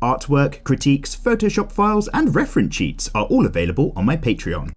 Artwork, critiques, Photoshop files, and reference sheets are all available on my Patreon.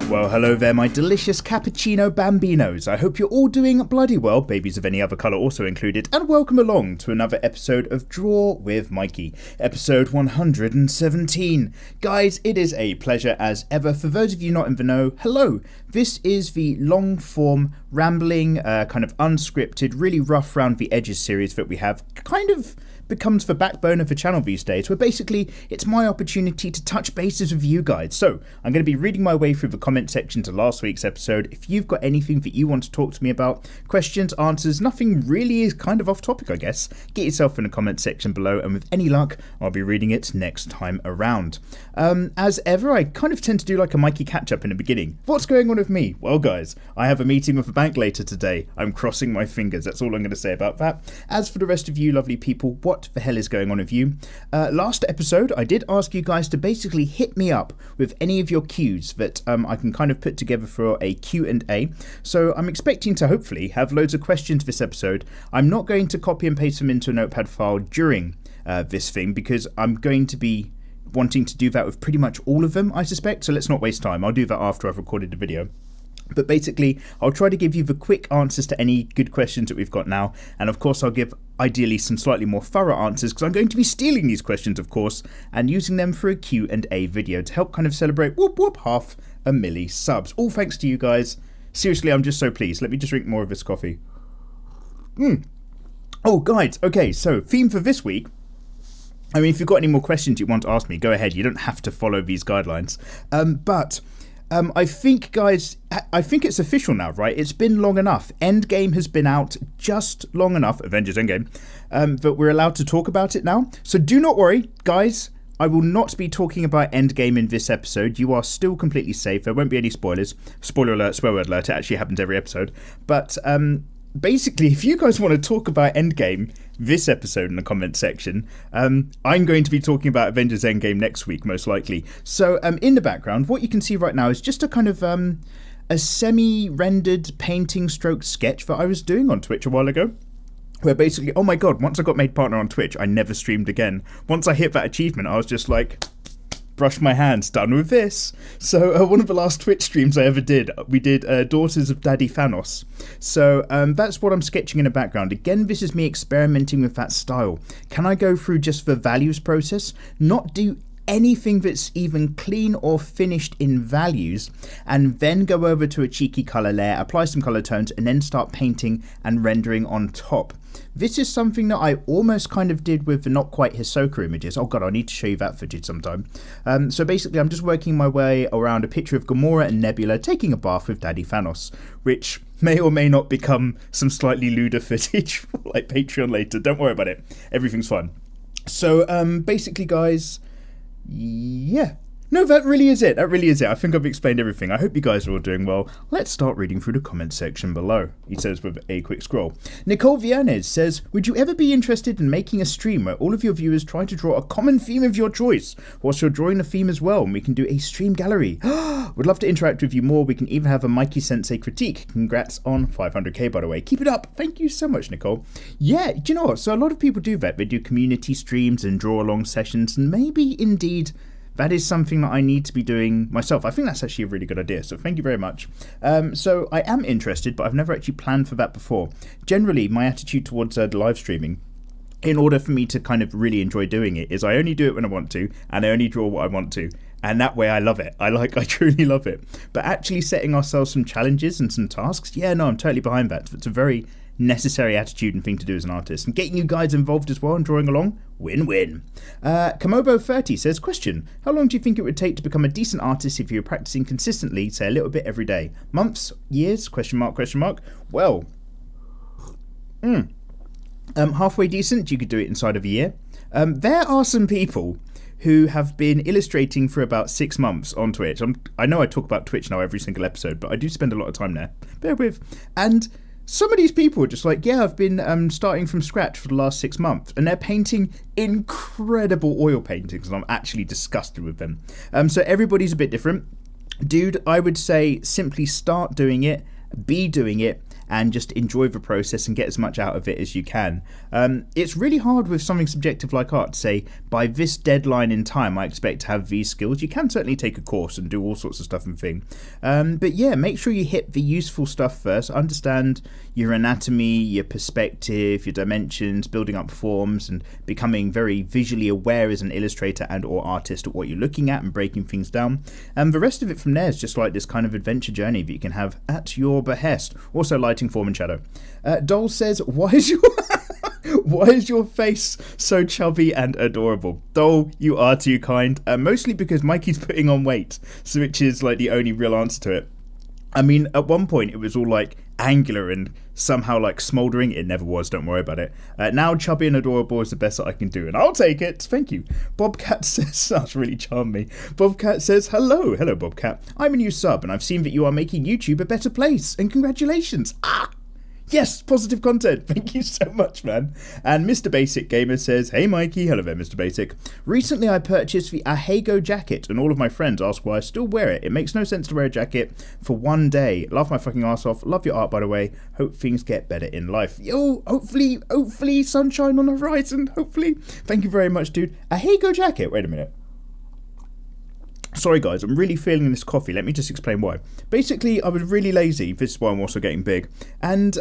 Well, hello there, my delicious cappuccino bambinos. I hope you're all doing bloody well, babies of any other colour also included, and welcome along to another episode of Draw With Mikey, episode 117. Guys, it is a pleasure as ever. For those of you not in the know, hello. This is the long-form, rambling, kind of unscripted, really rough round the edges series that we have, kind of becomes the backbone of the channel these days, where basically it's my opportunity to touch bases with you guys. So I'm going to be reading my way through the comment section to last week's episode. If you've got anything that you want to talk to me about, questions, answers, nothing really is kind of off topic, I guess, get yourself in the comment section below, and with any luck I'll be reading it next time around. As ever, I kind of tend to do like a Mikey catch-up in the beginning. What's going on with me? Well guys, I have a meeting with the bank later today. I'm crossing my fingers, that's all I'm going to say about that. As for the rest of you lovely people, what the hell is going on with you? Last episode I did ask you guys to basically hit me up with any of your cues that I can kind of put together for a Q&A. So I'm expecting to hopefully have loads of questions this episode. I'm not going to copy and paste them into a notepad file during this thing, because I'm going to be wanting to do that with pretty much all of them, I suspect, so let's not waste time. I'll do that after I've recorded the video. But basically, I'll try to give you the quick answers to any good questions that we've got now. And of course, I'll give ideally some slightly more thorough answers, because I'm going to be stealing these questions, of course, and using them for a Q&A video to help kind of celebrate, whoop whoop, 500,000 subs. All thanks to you guys. Seriously, I'm just so pleased. Let me just drink more of this coffee. Oh, guys. Okay, so theme for this week. I mean, if you've got any more questions you want to ask me, go ahead. You don't have to follow these guidelines. I think, guys, I think it's official now, right? It's been long enough. Endgame has been out just long enough, Avengers Endgame, that we're allowed to talk about it now. So do not worry, guys. I will not be talking about Endgame in this episode. You are still completely safe. There won't be any spoilers. Spoiler alert, swear word alert. It actually happens every episode. But basically, if you guys want to talk about Endgame this episode in the comment section, I'm going to be talking about Avengers Endgame next week, most likely. So in the background, what you can see right now is just a kind of a semi-rendered painting stroke sketch that I was doing on Twitch a while ago. Where basically, oh my god, once I got made partner on Twitch, I never streamed again. Once I hit that achievement, I was just like, brush my hands, done with this. So one of the last Twitch streams I ever did, we did Daughters of Daddy Thanos. So that's what I'm sketching in the background. Again, this is me experimenting with that style. Can I go through just the values process, not do anything that's even clean or finished in values, and then go over to a cheeky colour layer, apply some colour tones, and then start painting and rendering on top? This is something that I almost kind of did with the not quite Hisoka images. Oh god, I need to show you that footage sometime. So basically, I'm just working my way around a picture of Gamora and Nebula taking a bath with Daddy Thanos, which may or may not become some slightly lewder footage for like Patreon later. Don't worry about it. Everything's fine. So basically, guys, yeah. No, that really is it. That really is it. I think I've explained everything. I hope you guys are all doing well. Let's start reading through the comment section below, he says with a quick scroll. Nicole Vianez says, would you ever be interested in making a stream where all of your viewers try to draw a common theme of your choice, whilst you're drawing the theme as well, and we can do a stream gallery? Would love to interact with you more. We can even have a Mikey Sensei critique. Congrats on 500k, by the way. Keep it up. Thank you so much, Nicole. Yeah, do you know what? So a lot of people do that. They do community streams and draw along sessions, and maybe indeed that is something that I need to be doing myself. I think that's actually a really good idea, so thank you very much. So I am interested, but I've never actually planned for that before. Generally, my attitude towards live streaming, in order for me to kind of really enjoy doing it, is I only do it when I want to, and I only draw what I want to. And that way I love it. I truly love it. But actually setting ourselves some challenges and some tasks, yeah, no, I'm totally behind that. It's a very necessary attitude and thing to do as an artist. And getting you guys involved as well and drawing along, win-win. Kamobo30 says, question, how long do you think it would take to become a decent artist if you were practicing consistently, say a little bit every day? Months? Years? Question mark, question mark. Well, halfway decent, you could do it inside of a year. There are some people who have been illustrating for about 6 months on Twitch. I know I talk about Twitch now every single episode, but I do spend a lot of time there. Bear with. And some of these people are just like, yeah, I've been starting from scratch for the last 6 months, and they're painting incredible oil paintings, and I'm actually disgusted with them. So everybody's a bit different. Dude, I would say simply start doing it, be doing it, and just enjoy the process and get as much out of it as you can. It's really hard with something subjective like art to say, by this deadline in time, I expect to have these skills. You can certainly take a course and do all sorts of stuff and thing. But yeah, make sure you hit the useful stuff first. Understand your anatomy, your perspective, your dimensions, building up forms, and becoming very visually aware as an illustrator and or artist at what you're looking at and breaking things down. And the rest of it from there is just like this kind of adventure journey that you can have at your behest. Also lighting, form and shadow. Dole says, why is your face so chubby and adorable? Dole, you are too kind. Mostly because Mikey's putting on weight, so which is like the only real answer to it. I mean, at one point it was all like angular and somehow like smouldering. It never was, don't worry about it. Now chubby and adorable is the best that I can do, and I'll take it. Thank you. Bobcat says, that's really charmed me. Bobcat says, hello Bobcat. I'm a new sub and I've seen that you are making YouTube a better place, and congratulations. Yes, positive content. Thank you so much, man. And Mr. Basic Gamer says, hey Mikey, hello there Mr. Basic. Recently I purchased the Ahego jacket and all of my friends ask why I still wear it. It makes no sense to wear a jacket for one day. Laugh my fucking ass off. Love your art, by the way. Hope things get better in life. Yo, hopefully sunshine on the horizon. Hopefully. Thank you very much, dude. Ahego jacket. Wait a minute. Sorry guys, I'm really feeling this coffee. Let me just explain why. Basically, I was really lazy. This is why I'm also getting big. And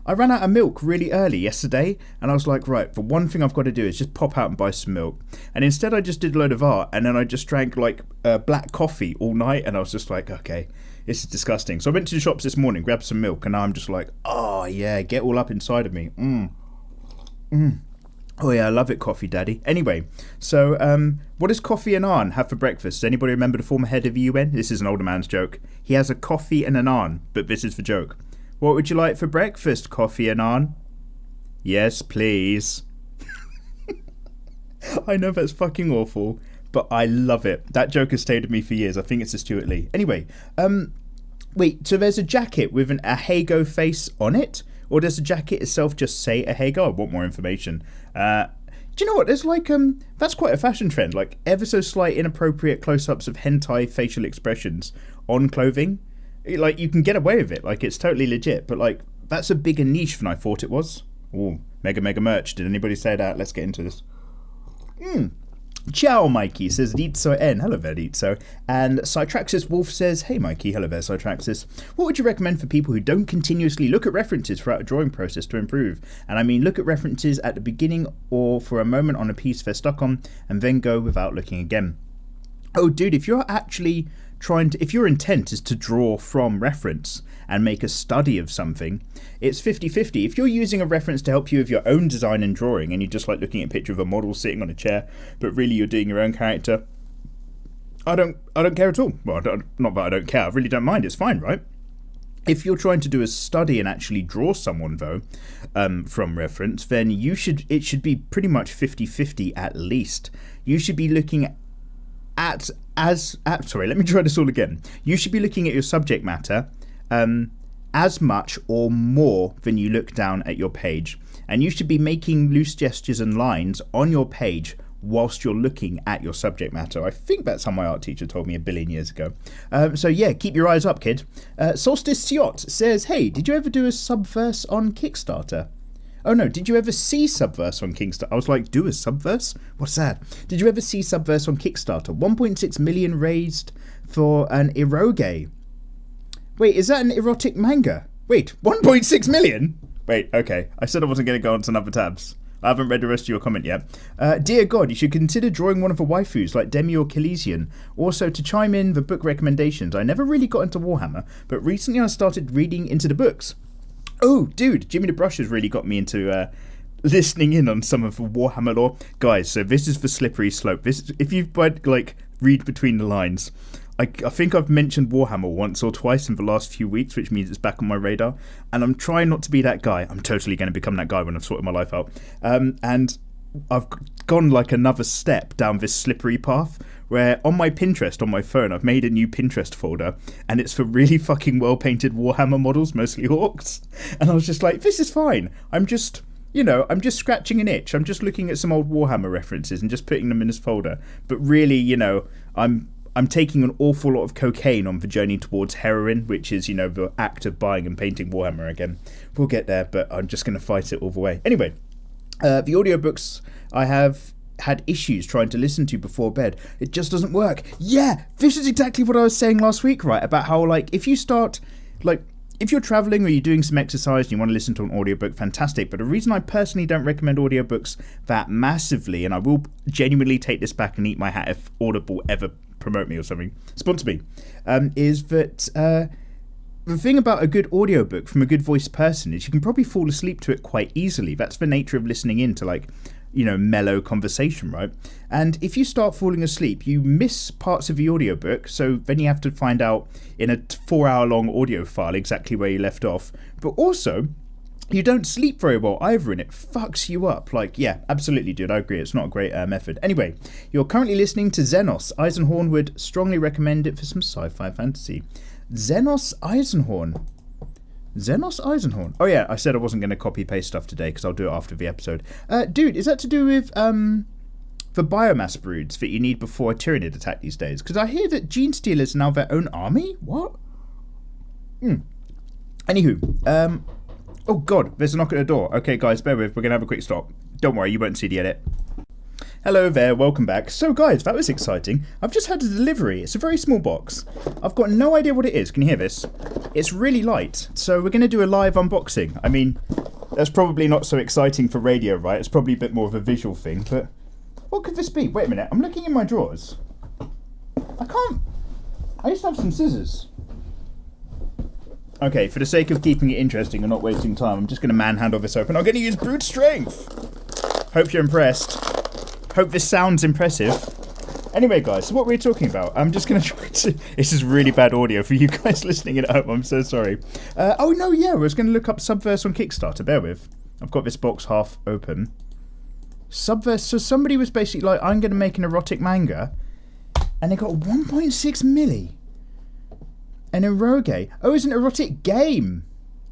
I ran out of milk really early yesterday. And I was like, right, the one thing I've got to do is just pop out and buy some milk. And instead I just did a load of art. And then I just drank like black coffee all night. And I was just like, okay, this is disgusting. So I went to the shops this morning, grabbed some milk. And now I'm just like, oh yeah, get all up inside of me. Oh yeah, I love it, coffee daddy. Anyway, so what does Kofi Annan have for breakfast? Does anybody remember the former head of the UN? This is an older man's joke. He has a coffee and an Annan, but this is the joke. What would you like for breakfast, Kofi Annan? Yes, please. I know that's fucking awful, but I love it. That joke has stayed with me for years. I think it's a Stuart Lee. Anyway, wait, so there's a jacket with an Ahego face on it? Or does the jacket itself just say Ahego? I want more information. Do you know what? There's like, that's quite a fashion trend. Like, ever so slight inappropriate close-ups of hentai facial expressions on clothing. Like, you can get away with it. Like, it's totally legit. But, like, that's a bigger niche than I thought it was. Ooh, mega merch. Did anybody say that? Let's get into this. Ciao, Mikey, says Ritso N. Hello there, Ritso. And Cytraxis Wolf says, hey, Mikey. Hello there, Cytraxis. What would you recommend for people who don't continuously look at references throughout a drawing process to improve? And I mean, look at references at the beginning or for a moment on a piece they're stuck on and then go without looking again. Oh, dude, if you're actually if your intent is to draw from reference and make a study of something, it's 50-50. If you're using a reference to help you with your own design and drawing and you're just like looking at a picture of a model sitting on a chair, but really you're doing your own character, I don't care at all. Well, not that I don't care, I really don't mind, it's fine, right? If you're trying to do a study and actually draw someone, though, from reference, then it should be pretty much 50-50 at least. You should be looking sorry, let me try this all again. You should be looking at your subject matter as much or more than you look down at your page. And you should be making loose gestures and lines on your page whilst you're looking at your subject matter. I think that's how my art teacher told me a billion years ago. So yeah, keep your eyes up, kid. Solstice Siot says, hey, did you ever do a subverse on Kickstarter? Oh no, did you ever see Subverse on Kickstarter? I was like, do a Subverse? What's that? Did you ever see Subverse on Kickstarter? 1.6 million raised for an eroge. Wait, is that an erotic manga? Wait, 1.6 million? Wait, okay. I said I wasn't going to go on to other tabs. I haven't read the rest of your comment yet. Dear God, you should consider drawing one of the waifus like Demi or Khaleesian. Also, to chime in the book recommendations, I never really got into Warhammer, but recently I started reading into the books. Oh, dude, Jimmy the Brush has really got me into listening in on some of the Warhammer lore. Guys, so this is the slippery slope. If you've read between the lines, I think I've mentioned Warhammer once or twice in the last few weeks, which means it's back on my radar. And I'm trying not to be that guy. I'm totally going to become that guy when I've sorted my life out. And I've gone like another step down this slippery path where on my Pinterest, on my phone, I've made a new Pinterest folder and it's for really fucking well-painted Warhammer models, mostly orcs. And I was just like, this is fine. I'm just scratching an itch. I'm just looking at some old Warhammer references and just putting them in this folder. But really, I'm I'm taking an awful lot of cocaine on the journey towards heroin, which is, the act of buying and painting Warhammer again. We'll get there, but I'm just going to fight it all the way. Anyway, the audiobooks I have had issues trying to listen to before bed. It just doesn't work. Yeah, this is exactly what I was saying last week, right? About how, if you start, if you're traveling or you're doing some exercise and you want to listen to an audiobook, fantastic. But the reason I personally don't recommend audiobooks that massively, and I will genuinely take this back and eat my hat if Audible ever promote me or something, sponsor me, is that the thing about a good audiobook from a good voiced person is you can probably fall asleep to it quite easily. That's the nature of listening in to mellow conversation, right? And if you start falling asleep, you miss parts of the audiobook, so then you have to find out in a 4-hour long audio file exactly where you left off. But also, you don't sleep very well either, and it fucks you up. Yeah, absolutely, dude, I agree. It's not a great method. Anyway, you're currently listening to Xenos. Eisenhorn would strongly recommend it for some sci-fi fantasy. Xenos Eisenhorn. Oh yeah, I said I wasn't going to copy paste stuff today because I'll do it after the episode. Dude, is that to do with the biomass broods that you need before a Tyranid attack these days? Because I hear that Gene Stealers are now their own army? What? Anywho, oh god, there's a knock at the door. Okay guys, bear with, we're going to have a quick stop. Don't worry, you won't see the edit. Hello there, welcome back. So guys, that was exciting. I've just had a delivery. It's a very small box. I've got no idea what it is. Can you hear this? It's really light. So we're going to do a live unboxing. I mean, that's probably not so exciting for radio, right? It's probably a bit more of a visual thing, but what could this be? Wait a minute, I'm looking in my drawers. I used to have some scissors. Okay, for the sake of keeping it interesting and not wasting time, I'm just going to manhandle this open. I'm going to use brute strength. Hope you're impressed. Hope this sounds impressive. Anyway, guys, so what were we talking about? I'm just going to try to... This is really bad audio for you guys listening at home. I'm so sorry. I was going to look up Subverse on Kickstarter. Bear with. I've got this box half open. Subverse... So somebody was basically like, I'm going to make an erotic manga. And they got 1.6 milli. An eroge. Oh, it's an erotic game.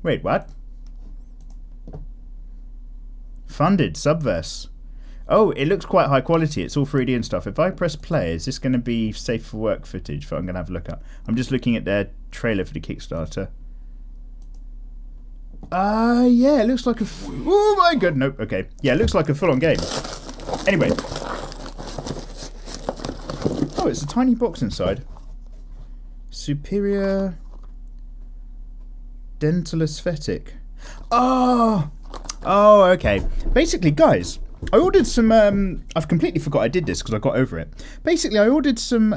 Wait, what? Funded. Subverse. Oh, it looks quite high quality. It's all 3D and stuff. If I press play, is this going to be safe for work footage that I'm going to have a look at? I'm just looking at their trailer for the Kickstarter. Yeah, it looks like a... Oh my god, nope, okay. Yeah, it looks like a full-on game. Anyway. Oh, it's a tiny box inside. Superior Dental Aesthetic. Oh, okay. Basically, guys... I ordered some, I've completely forgot I did this because I got over it. Basically, I ordered some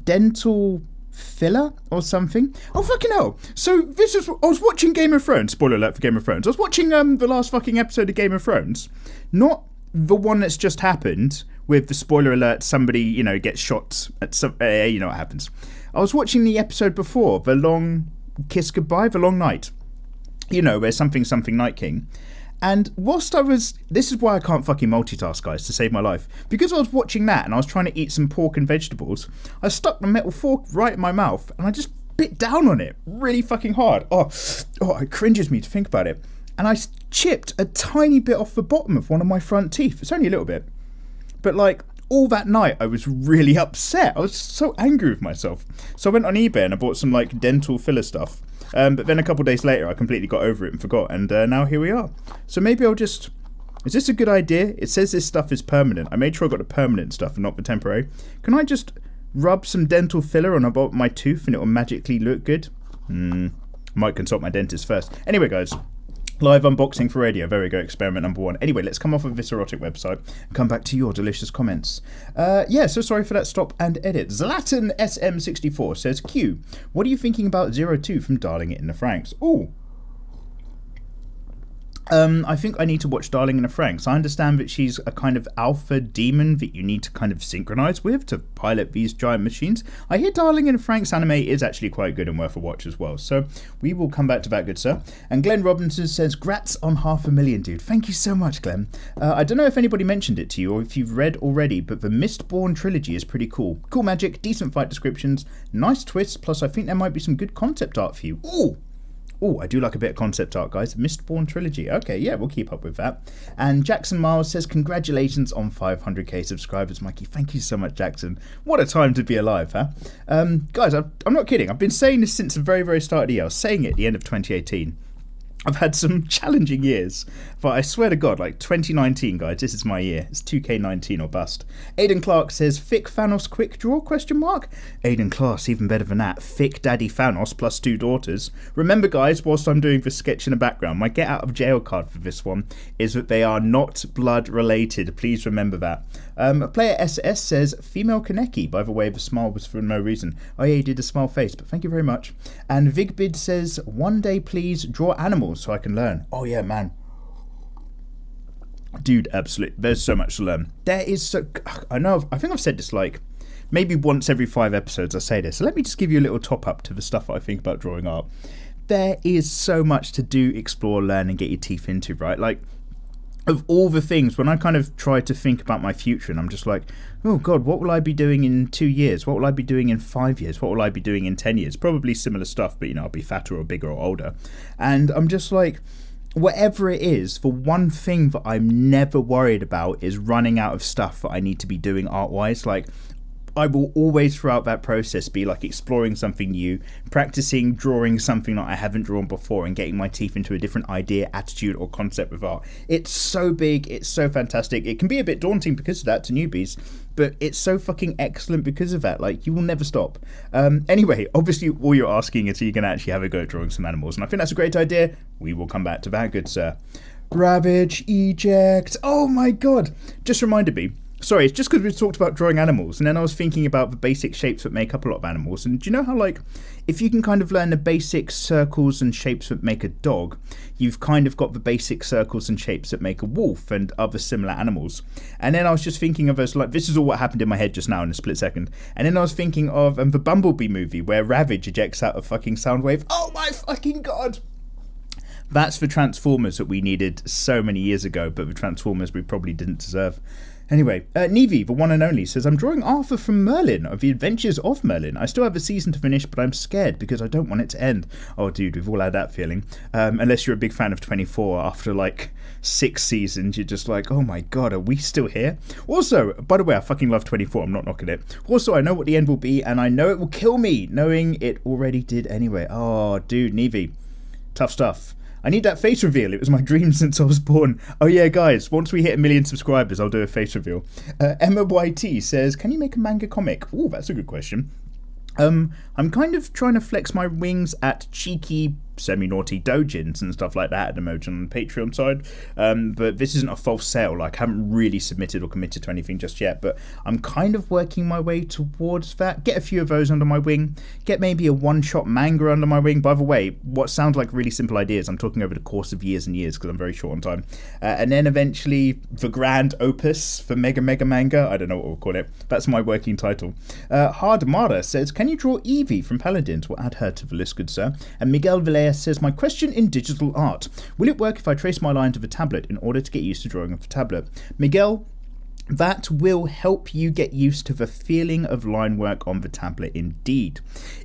dental filler or something. Oh, fucking hell. So, I was watching Game of Thrones. Spoiler alert for Game of Thrones. I was watching the last fucking episode of Game of Thrones. Not the one that's just happened with the spoiler alert, somebody, gets shot at some, you know what happens. I was watching the episode before, The Long Kiss Goodbye, The Long Night. Where something Night King. And whilst this is why I can't fucking multitask, guys, to save my life. Because I was watching that and I was trying to eat some pork and vegetables, I stuck the metal fork right in my mouth and I just bit down on it really fucking hard. Oh, it cringes me to think about it. And I chipped a tiny bit off the bottom of one of my front teeth. It's only a little bit. But all that night I was really upset. I was so angry with myself. So I went on eBay and I bought some dental filler stuff. But then a couple of days later, I completely got over it and forgot, and now here we are. So maybe I'll just... Is this a good idea? It says this stuff is permanent. I made sure I got the permanent stuff and not the temporary. Can I just rub some dental filler on about my tooth and it will magically look good? Might consult my dentist first. Anyway, guys, live unboxing for radio. Very good, experiment number 1. Anyway, let's come off of this erotic website and come back to your delicious comments. So sorry for that stop and edit. Zlatan SM64 says, Q, what are you thinking about 02 from Darling It in the Franxx? Ooh. I think I need to watch Darling in the Franxx. I understand that she's a kind of alpha demon that you need to kind of synchronize with to pilot these giant machines. I hear Darling in the Franxx anime is actually quite good and worth a watch as well. So we will come back to that, good sir. And Glenn Robinson says, grats on 500,000, dude. Thank you so much, Glenn. I don't know if anybody mentioned it to you or if you've read already, but the Mistborn trilogy is pretty cool. Cool magic, decent fight descriptions, nice twists, plus I think there might be some good concept art for you. Ooh! Oh, I do like a bit of concept art, guys. Mistborn trilogy. Okay, yeah, we'll keep up with that. And Jackson Miles says, congratulations on 500k subscribers, Mikey. Thank you so much, Jackson. What a time to be alive, huh? Guys, I'm not kidding. I've been saying this since the very, very start of the year. I was saying it at the end of 2018. I've had some challenging years, but I swear to God, like 2019, guys, this is my year. It's 2K19 or bust. Aidan Clark says, Fick Thanos quick draw, question mark? Aidan Clark, even better than that. Fick Daddy Thanos plus 2 daughters. Remember, guys, whilst I'm doing the sketch in the background, my get out of jail card for this one is that they are not blood related. Please remember that. Player SS says, female Kaneki. By the way, the smile was for no reason. Oh yeah, he did a smile face, but thank you very much. And Vigbid says, one day please draw animals so I can learn. Oh yeah, man. Dude, absolutely. There's so much to learn. There is so... I know, I think I've said this like maybe once every 5 episodes I say this. So let me just give you a little top up to the stuff that I think about drawing art. There is so much to do, explore, learn, and get your teeth into, right? Like, of all the things, when I kind of try to think about my future and I'm just like, oh God, what will I be doing in 2 years? What will I be doing in 5 years? What will I be doing in 10 years? Probably similar stuff, but, you know, I'll be fatter or bigger or older. And I'm just like, whatever it is, the one thing that I'm never worried about is running out of stuff that I need to be doing art-wise. Like, I will always throughout that process be like exploring something new, practicing drawing something that I haven't drawn before and getting my teeth into a different idea, attitude or concept with art. It's so big, it's so fantastic. It can be a bit daunting because of that to newbies, but it's so fucking excellent because of that. Like, you will never stop. Anyway, obviously all you're asking is so you can actually have a go at drawing some animals, and I think that's a great idea. We will come back to that, good sir. Ravage, eject. Oh my God. Just reminded me. Sorry, it's just because we talked about drawing animals, and then I was thinking about the basic shapes that make up a lot of animals. And do you know how, like, if you can kind of learn the basic circles and shapes that make a dog, you've kind of got the basic circles and shapes that make a wolf and other similar animals. And then I was just thinking of us, like, this is all what happened in my head just now in a split second. And then I was thinking of the Bumblebee movie where Ravage ejects out a fucking sound wave. Oh my fucking God! That's the Transformers that we needed so many years ago, but the Transformers we probably didn't deserve. Anyway, Nevi, the one and only, says, I'm drawing Arthur from Merlin, of the Adventures of Merlin. I still have a season to finish, but I'm scared because I don't want it to end. Oh, dude, we've all had that feeling. Unless you're a big fan of 24, after like 6 seasons, you're just like, oh my God, are we still here? Also, by the way, I fucking love 24, I'm not knocking it. Also, I know what the end will be, and I know it will kill me, knowing it already did anyway. Oh, dude, Nevi, tough stuff. I need that face reveal. It was my dream since I was born. Oh yeah, guys, once we hit 1 million subscribers, I'll do a face reveal. Emma YT says, can you make a manga comic? Ooh, that's a good question. I'm kind of trying to flex my wings at cheeky, semi-naughty doujins and stuff like that at the moment on the Patreon side. But this isn't a false sale. Like, I haven't really submitted or committed to anything just yet, but I'm kind of working my way towards that. Get a few of those under my wing. Get maybe a one-shot manga under my wing. By the way, what sounds like really simple ideas, I'm talking over the course of years and years because I'm very short on time. And then eventually the grand opus for Mega Manga. I don't know what we'll call it. That's my working title. Hard Mara says, can you draw Evie from Paladins? We'll add her to the list, good sir. And Miguel Villela says, my question in digital art. Will it work if I trace my line to the tablet in order to get used to drawing off the tablet? Miguel, that will help you get used to the feeling of line work on the tablet indeed.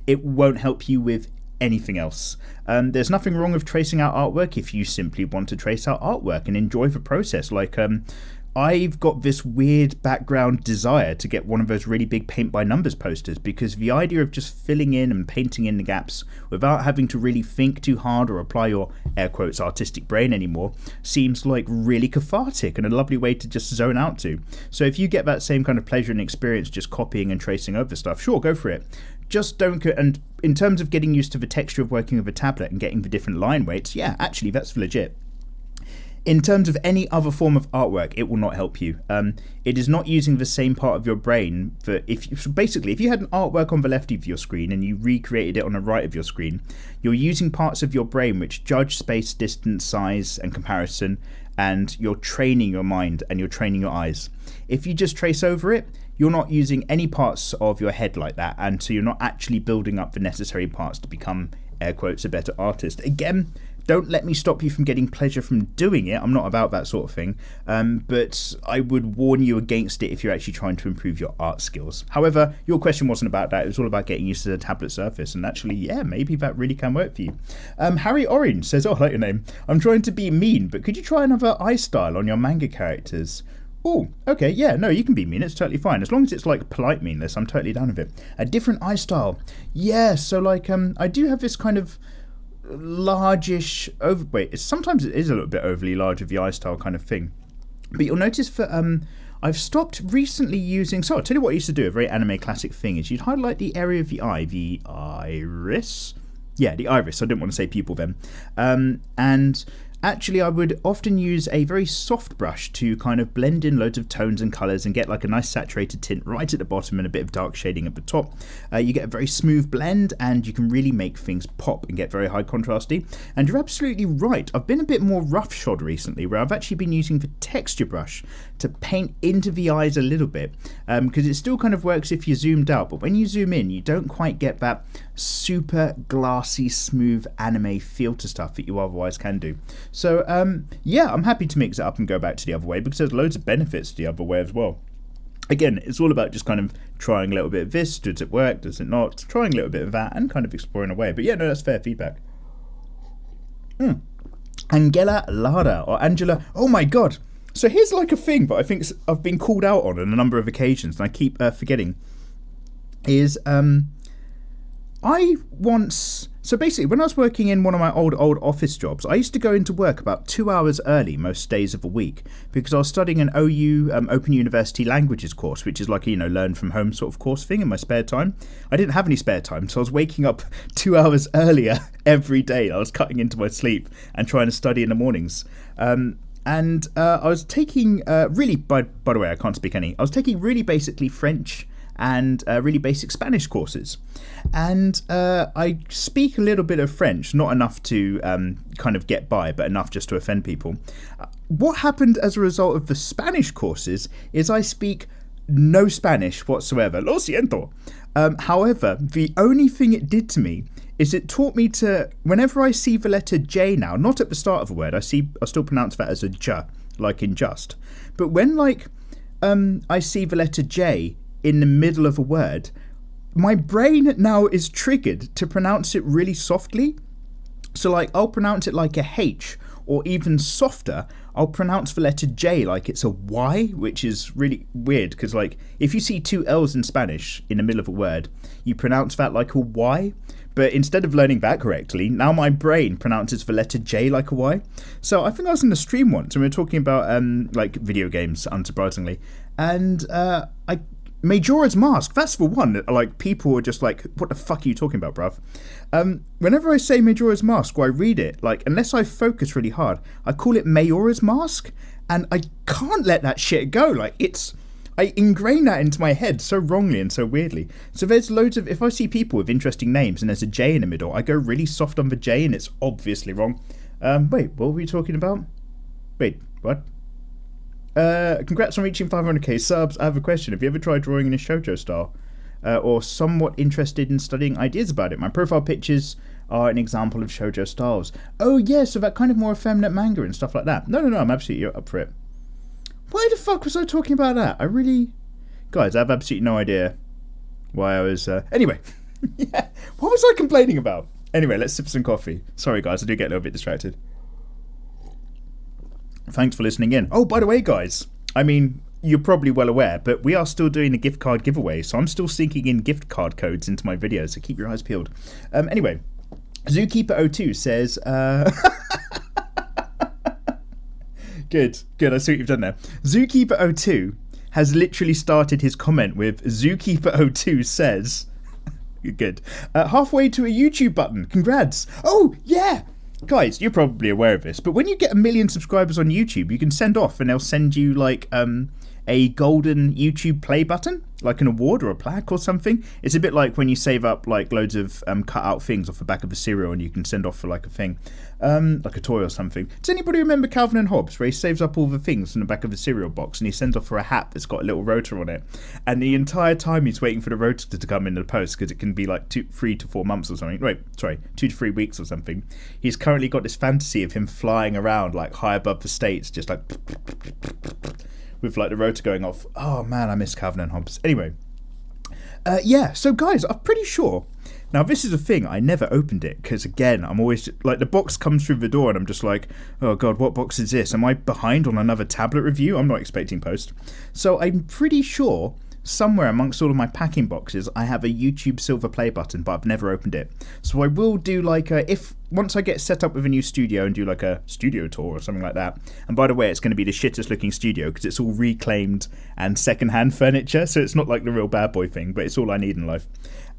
It won't help you with anything else. There's nothing wrong with tracing out artwork if you simply want to trace out artwork and enjoy the process. Like, I've got this weird background desire to get one of those really big paint by numbers posters because the idea of just filling in and painting in the gaps without having to really think too hard or apply your air quotes artistic brain anymore seems like really cathartic and a lovely way to just zone out to. So if you get that same kind of pleasure and experience just copying and tracing over stuff, sure, go for it. Just don't and in terms of getting used to the texture of working with a tablet and getting the different line weights, yeah, actually that's legit. In terms of any other form of artwork, it will not help you. It is not using the same part of your brain for if you had an artwork on the left of your screen and you recreated it on the right of your screen, you're using parts of your brain which judge space, distance, size, and comparison, and you're training your mind and you're training your eyes. If you just trace over it, you're not using any parts of your head like that, and so you're not actually building up the necessary parts to become, air quotes, a better artist. Again, Don't let me stop you from getting pleasure from doing it. I'm not about that sort of thing. But I would warn you against it if you're actually trying to improve your art skills. However, your question wasn't about that. It was all about getting used to the tablet surface. And actually, yeah, maybe that really can work for you. Harry Orange says, oh, I like your name. I'm trying to be mean, but could you try another eye style on your manga characters? Oh, okay, yeah, no, you can be mean. It's totally fine. As long as it's like polite meanness, I'm totally down with it. A different eye style. Yeah, so like, I do have this kind of largish sometimes it is a little bit overly large of the eye style kind of thing, but you'll notice for I've stopped recently using, so I'll tell you what I used to do. A very anime classic thing is you'd highlight the area of the eye, the iris, I didn't want to say pupil then, and actually I would often use a very soft brush to kind of blend in loads of tones and colours and get like a nice saturated tint right at the bottom and a bit of dark shading at the top. You get a very smooth blend and you can really make things pop and get very high contrasty. And you're absolutely right, I've been a bit more roughshod recently, where I've actually been using the texture brush to paint into the eyes a little bit, because it still kind of works if you're zoomed out, but when you zoom in you don't quite get that super glassy smooth anime feel to stuff that you otherwise can do. So I'm happy to mix it up and go back to the other way, because there's loads of benefits to the other way as well. Again, it's all about just kind of trying a little bit of this. Does it work? Does it not? Trying a little bit of that and kind of exploring away. But yeah, no, that's fair feedback. Angela Lara, or Angela, oh my god. So here's like a thing that I think I've been called out on a number of occasions and I keep forgetting, is so basically when I was working in one of my old office jobs, I used to go into work about 2 hours early most days of the week, because I was studying an OU Open University Languages course, which is like a, learn from home sort of course thing in my spare time. I didn't have any spare time, so I was waking up 2 hours earlier every day. I was cutting into my sleep and trying to study in the mornings. And I was taking really, by the way, I can't speak any. I was taking really basically French and really basic Spanish courses. And I speak a little bit of French, not enough to kind of get by, but enough just to offend people. What happened as a result of the Spanish courses is I speak no Spanish whatsoever. Lo siento. However, the only thing it did to me is it taught me to, whenever I see the letter J now, not at the start of a word, I still pronounce that as a J, like in just. But when I see the letter J in the middle of a word, my brain now is triggered to pronounce it really softly. So like I'll pronounce it like a H, or even softer, I'll pronounce the letter J like it's a Y, which is really weird, because like if you see two L's in Spanish in the middle of a word, you pronounce that like a Y. But instead of learning that correctly, now my brain pronounces the letter J like a Y. So I think I was in a stream once and we were talking about like video games, unsurprisingly, and Majora's Mask, that's the one that like people are just like, what the fuck are you talking about, bruv? Whenever I say Majora's Mask or I read it, like unless I focus really hard, I call it Majora's Mask, and I can't let that shit go. Like I ingrain that into my head so wrongly and so weirdly. So there's loads of, if I see people with interesting names and there's a J in the middle, I go really soft on the J and it's obviously wrong. Wait, what were we talking about? Wait, what? Congrats on reaching 500k subs. I have a question. Have you ever tried drawing in a shoujo style? Or somewhat interested in studying ideas about it? My profile pictures are an example of shoujo styles. Oh yeah, so that kind of more effeminate manga and stuff like that. No, I'm absolutely up for it. Why the fuck was I talking about that? Guys, I have absolutely no idea why I was... Anyway, yeah, what was I complaining about? Anyway, let's sip some coffee. Sorry guys, I do get a little bit distracted. Thanks for listening in. Oh, by the way, guys, I mean, you're probably well aware, but we are still doing a gift card giveaway, so I'm still sinking in gift card codes into my videos, so keep your eyes peeled. Anyway, Zookeeper02 says... Good, I see what you've done there. Zookeeper02 has literally started his comment with Zookeeper02 says... Good. Halfway to a YouTube button. Congrats. Oh, yeah! Guys, you're probably aware of this, but when you get 1 million subscribers on YouTube, you can send off and they'll send you like a golden YouTube play button, like an award or a plaque or something. It's a bit like when you save up like loads of cut out things off the back of a cereal and you can send off for like a thing, like a toy or something. Does anybody remember Calvin and Hobbes, where he saves up all the things from the back of a cereal box and he sends off for a hat that's got a little rotor on it, and the entire time he's waiting for the rotor to come in the post, because it can be like 3 to 4 months or something. 2 to 3 weeks or something. He's currently got this fantasy of him flying around like high above the States, just like with like the rotor going off. Oh man, I miss Calvin and Hobbes. Anyway, so guys, I'm pretty sure. Now this is a thing, I never opened it, because again, I'm always like, the box comes through the door and I'm just like, oh god, what box is this? Am I behind on another tablet review? I'm not expecting post. So I'm pretty sure somewhere amongst all of my packing boxes I have a YouTube silver play button, but I've never opened it. So I will do like once I get set up with a new studio and do like a studio tour or something like that. And by the way, it's going to be the shittest looking studio because it's all reclaimed and secondhand furniture, so it's not like the real bad boy thing, but it's all I need in life.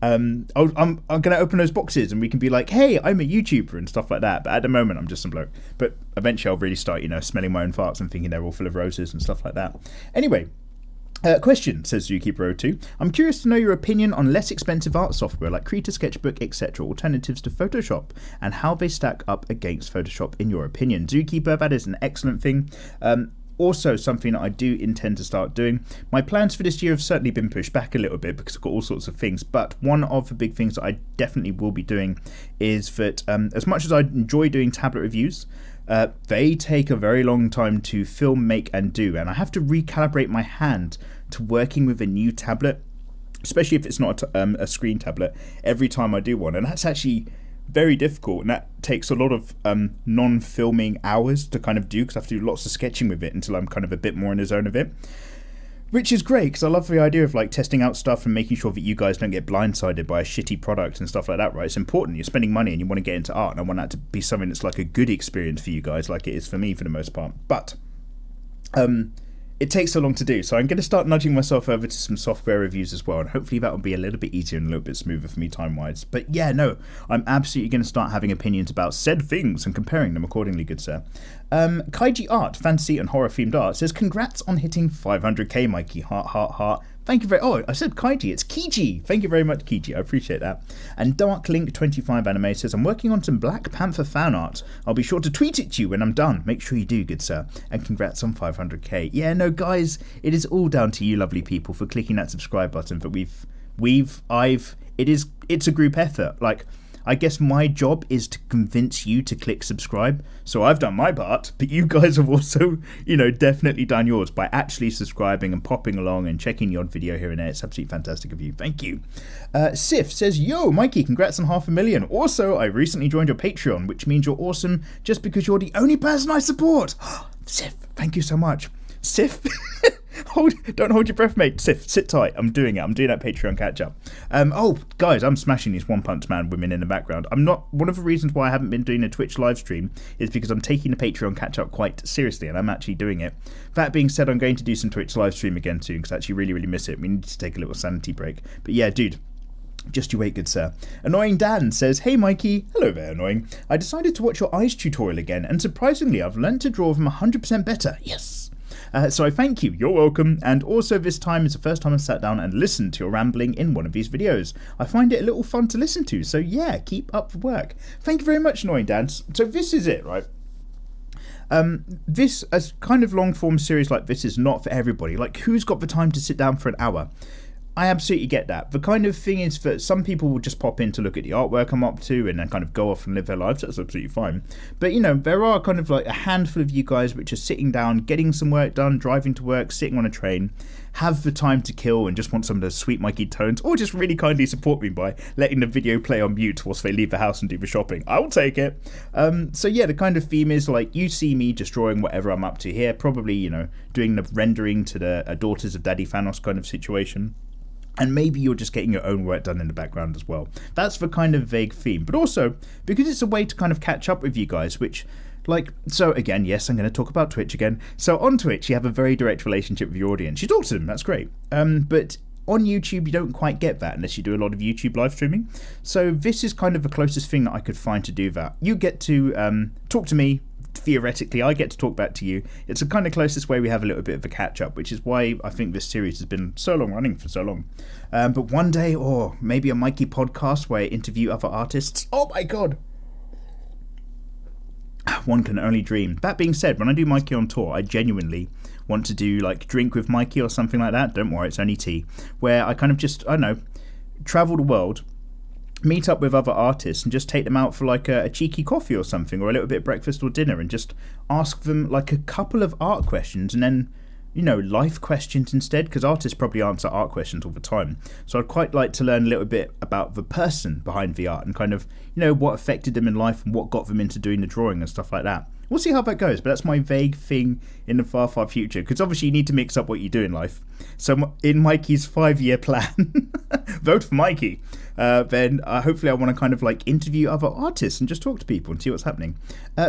I'm going to open those boxes and we can be like, hey, I'm a YouTuber and stuff like that. But at the moment, I'm just some bloke. But eventually I'll really start, smelling my own farts and thinking they're all full of roses and stuff like that. Anyway, question, says Zookeeper02. I'm curious to know your opinion on less expensive art software like Krita, Sketchbook, etc., alternatives to Photoshop, and how they stack up against Photoshop in your opinion. Zookeeper, that is an excellent thing. Also something that I do intend to start doing. My plans for this year have certainly been pushed back a little bit because I've got all sorts of things, but one of the big things that I definitely will be doing is that as much as I enjoy doing tablet reviews, they take a very long time to film, make and do, and I have to recalibrate my hand to working with a new tablet, especially if it's not a screen tablet, every time I do one, and that's actually very difficult, and that takes a lot of non-filming hours to kind of do, because I have to do lots of sketching with it until I'm kind of a bit more in the zone of it, which is great because I love the idea of like testing out stuff and making sure that you guys don't get blindsided by a shitty product and stuff like that, right? It's important. You're spending money and you want to get into art, and I want that to be something that's like a good experience for you guys, like it is for me for the most part. But it takes so long to do, so I'm going to start nudging myself over to some software reviews as well, and hopefully that will be a little bit easier and a little bit smoother for me time-wise. But yeah, no, I'm absolutely going to start having opinions about said things and comparing them accordingly, good sir. Kaiji Art, fantasy and horror themed art, says congrats on hitting 500k, Mikey, heart, heart, heart. Thank you very... Oh, I said Kaiji, it's Kiji. Thank you very much, Kiji. I appreciate that. And Darklink25 Anime says, I'm working on some Black Panther fan art. I'll be sure to tweet it to you when I'm done. Make sure you do, good sir. And congrats on 500k. Yeah, no, guys, it is all down to you lovely people for clicking that subscribe button. But it's a group effort. Like, I guess my job is to convince you to click subscribe. So I've done my part, but you guys have also, definitely done yours by actually subscribing and popping along and checking the odd video here and there. It's absolutely fantastic of you. Thank you. Sif says, yo, Mikey, congrats on 500,000. Also, I recently joined your Patreon, which means you're awesome just because you're the only person I support. Sif, thank you so much. Sif, don't hold your breath, mate. Sif, sit tight. I'm doing it. I'm doing that Patreon catch up. Oh, guys, I'm smashing these One Punch Man women in the background. One of the reasons why I haven't been doing a Twitch live stream is because I'm taking the Patreon catch up quite seriously, and I'm actually doing it. That being said, I'm going to do some Twitch live stream again soon because I actually really, really miss it. We need to take a little sanity break. But yeah, dude. Just you wait, good sir. Annoying Dan says, hey Mikey, hello there Annoying. I decided to watch your eyes tutorial again, and surprisingly I've learnt to draw them 100% better. Yes. So I thank you, you're welcome, and also this time is the first time I've sat down and listened to your rambling in one of these videos. I find it a little fun to listen to, so yeah, keep up the work. Thank you very much, Annoying Dan. So this is it, right? This, as kind of long form series like this is not for everybody. Like, who's got the time to sit down for an hour? I absolutely get that. The kind of thing is that some people will just pop in to look at the artwork I'm up to and then kind of go off and live their lives. That's absolutely fine. But, there are kind of like a handful of you guys which are sitting down, getting some work done, driving to work, sitting on a train, have the time to kill and just want some of those sweet Mikey tones, or just really kindly support me by letting the video play on mute whilst they leave the house and do the shopping. I'll take it. So yeah, the kind of theme is like, you see me just drawing whatever I'm up to here, probably, doing the rendering to the Daughters of Daddy Thanos kind of situation. And maybe you're just getting your own work done in the background as well. That's the kind of vague theme. But also, because it's a way to kind of catch up with you guys, which, so again, yes, I'm going to talk about Twitch again. So on Twitch, you have a very direct relationship with your audience. You talk to them, that's great. But on YouTube, you don't quite get that unless you do a lot of YouTube live streaming. So this is kind of the closest thing that I could find to do that. You get to talk to me, theoretically I get to talk back to you. It's the kind of closest way we have a little bit of a catch-up, which is why I think this series has been so long running for so long. But one day, or maybe a Mikey podcast where I interview other artists. Oh my god! One can only dream. That being said, when I do Mikey on tour, I genuinely want to do like Drink with Mikey or something like that. Don't worry, it's only tea. Where I kind of just, I don't know, travel the world, meet up with other artists and just take them out for like a cheeky coffee or something, or a little bit of breakfast or dinner, and just ask them like a couple of art questions and then, you know, life questions instead, because artists probably answer art questions all the time. So I'd quite like to learn a little bit about the person behind the art and kind of, you know, what affected them in life and what got them into doing the drawing and stuff like that. We'll see how that goes, but that's my vague thing in the far, far future, because obviously you need to mix up what you do in life. So in Mikey's 5-year plan, vote for Mikey, then hopefully I want to kind of like interview other artists and just talk to people and see what's happening.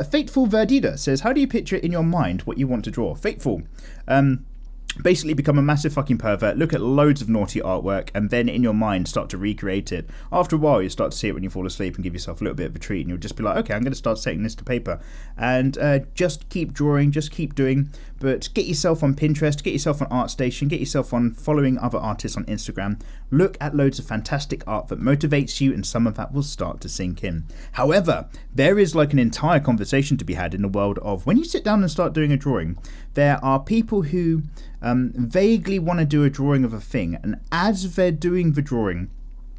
Fateful Verdida says, how do you picture in your mind what you want to draw? Fateful. Basically become a massive fucking pervert, look at loads of naughty artwork, and then in your mind start to recreate it. After a while you start to see it when you fall asleep and give yourself a little bit of a treat, and you'll just be like, okay, I'm going to start setting this to paper. And just keep drawing, just keep doing, but get yourself on Pinterest, get yourself on ArtStation, get yourself on following other artists on Instagram, look at loads of fantastic art that motivates you, and some of that will start to sink in. However, there is like an entire conversation to be had in the world of when you sit down and start doing a drawing, there are people who vaguely want to do a drawing of a thing, and as they're doing the drawing,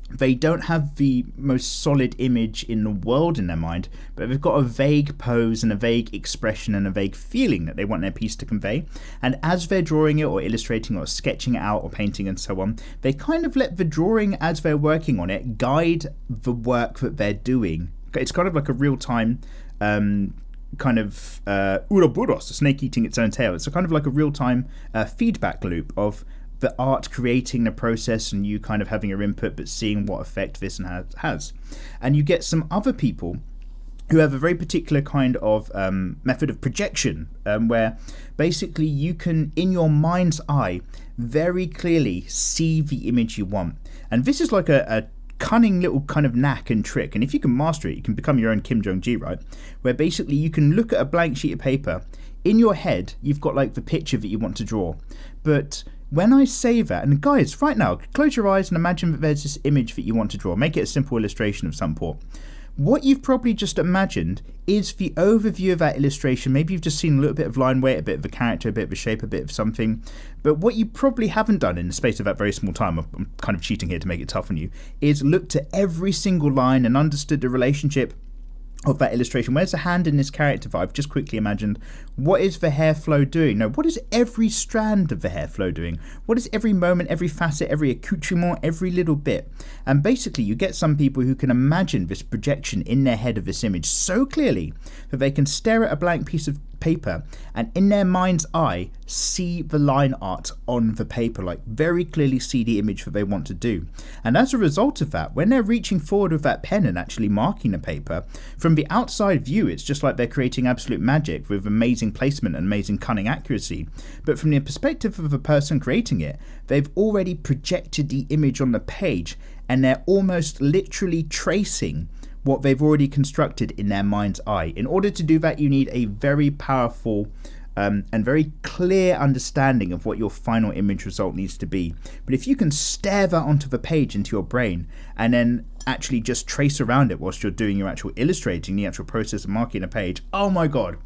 they don't have the most solid image in the world in their mind, but they've got a vague pose and a vague expression and a vague feeling that they want their piece to convey. And as they're drawing it or illustrating or sketching it out or painting and so on, they kind of let the drawing as they're working on it guide the work that they're doing. It's kind of like a real-time kind of Ouroboros, a snake eating its own tail. It's a kind of like a real-time feedback loop of the art creating the process and you kind of having your input but seeing what effect this has. And you get some other people who have a very particular kind of method of projection, where basically you can, in your mind's eye, very clearly see the image you want. And this is like a cunning little kind of knack and trick, and if you can master it, you can become your own Kim Jong-gi, right? Where basically you can look at a blank sheet of paper, in your head you've got like the picture that you want to draw, but when I say that, and guys, right now, close your eyes and imagine that there's this image that you want to draw. Make it a simple illustration of some sort. What you've probably just imagined is the overview of that illustration. Maybe you've just seen a little bit of line weight, a bit of a character, a bit of a shape, a bit of something. But what you probably haven't done in the space of that very small time, I'm kind of cheating here to make it tough on you, is looked at every single line and understood the relationship of that illustration. Where's the hand in this character that I've just quickly imagined? What is the hair flow doing? No, what is every strand of the hair flow doing? What is every moment, every facet, every accoutrement, every little bit? And basically you get some people who can imagine this projection in their head of this image so clearly that they can stare at a blank piece of paper and in their mind's eye see the line art on the paper, like very clearly see the image that they want to do. And as a result of that, when they're reaching forward with that pen and actually marking the paper, from the outside view it's just like they're creating absolute magic with amazing placement and amazing cunning accuracy. But from the perspective of the person creating it, they've already projected the image on the page and they're almost literally tracing what they've already constructed in their mind's eye. In order to do that, you need a very powerful and very clear understanding of what your final image result needs to be. But if you can stare that onto the page into your brain and then actually just trace around it whilst you're doing your actual illustrating, the actual process of marking a page, oh my god,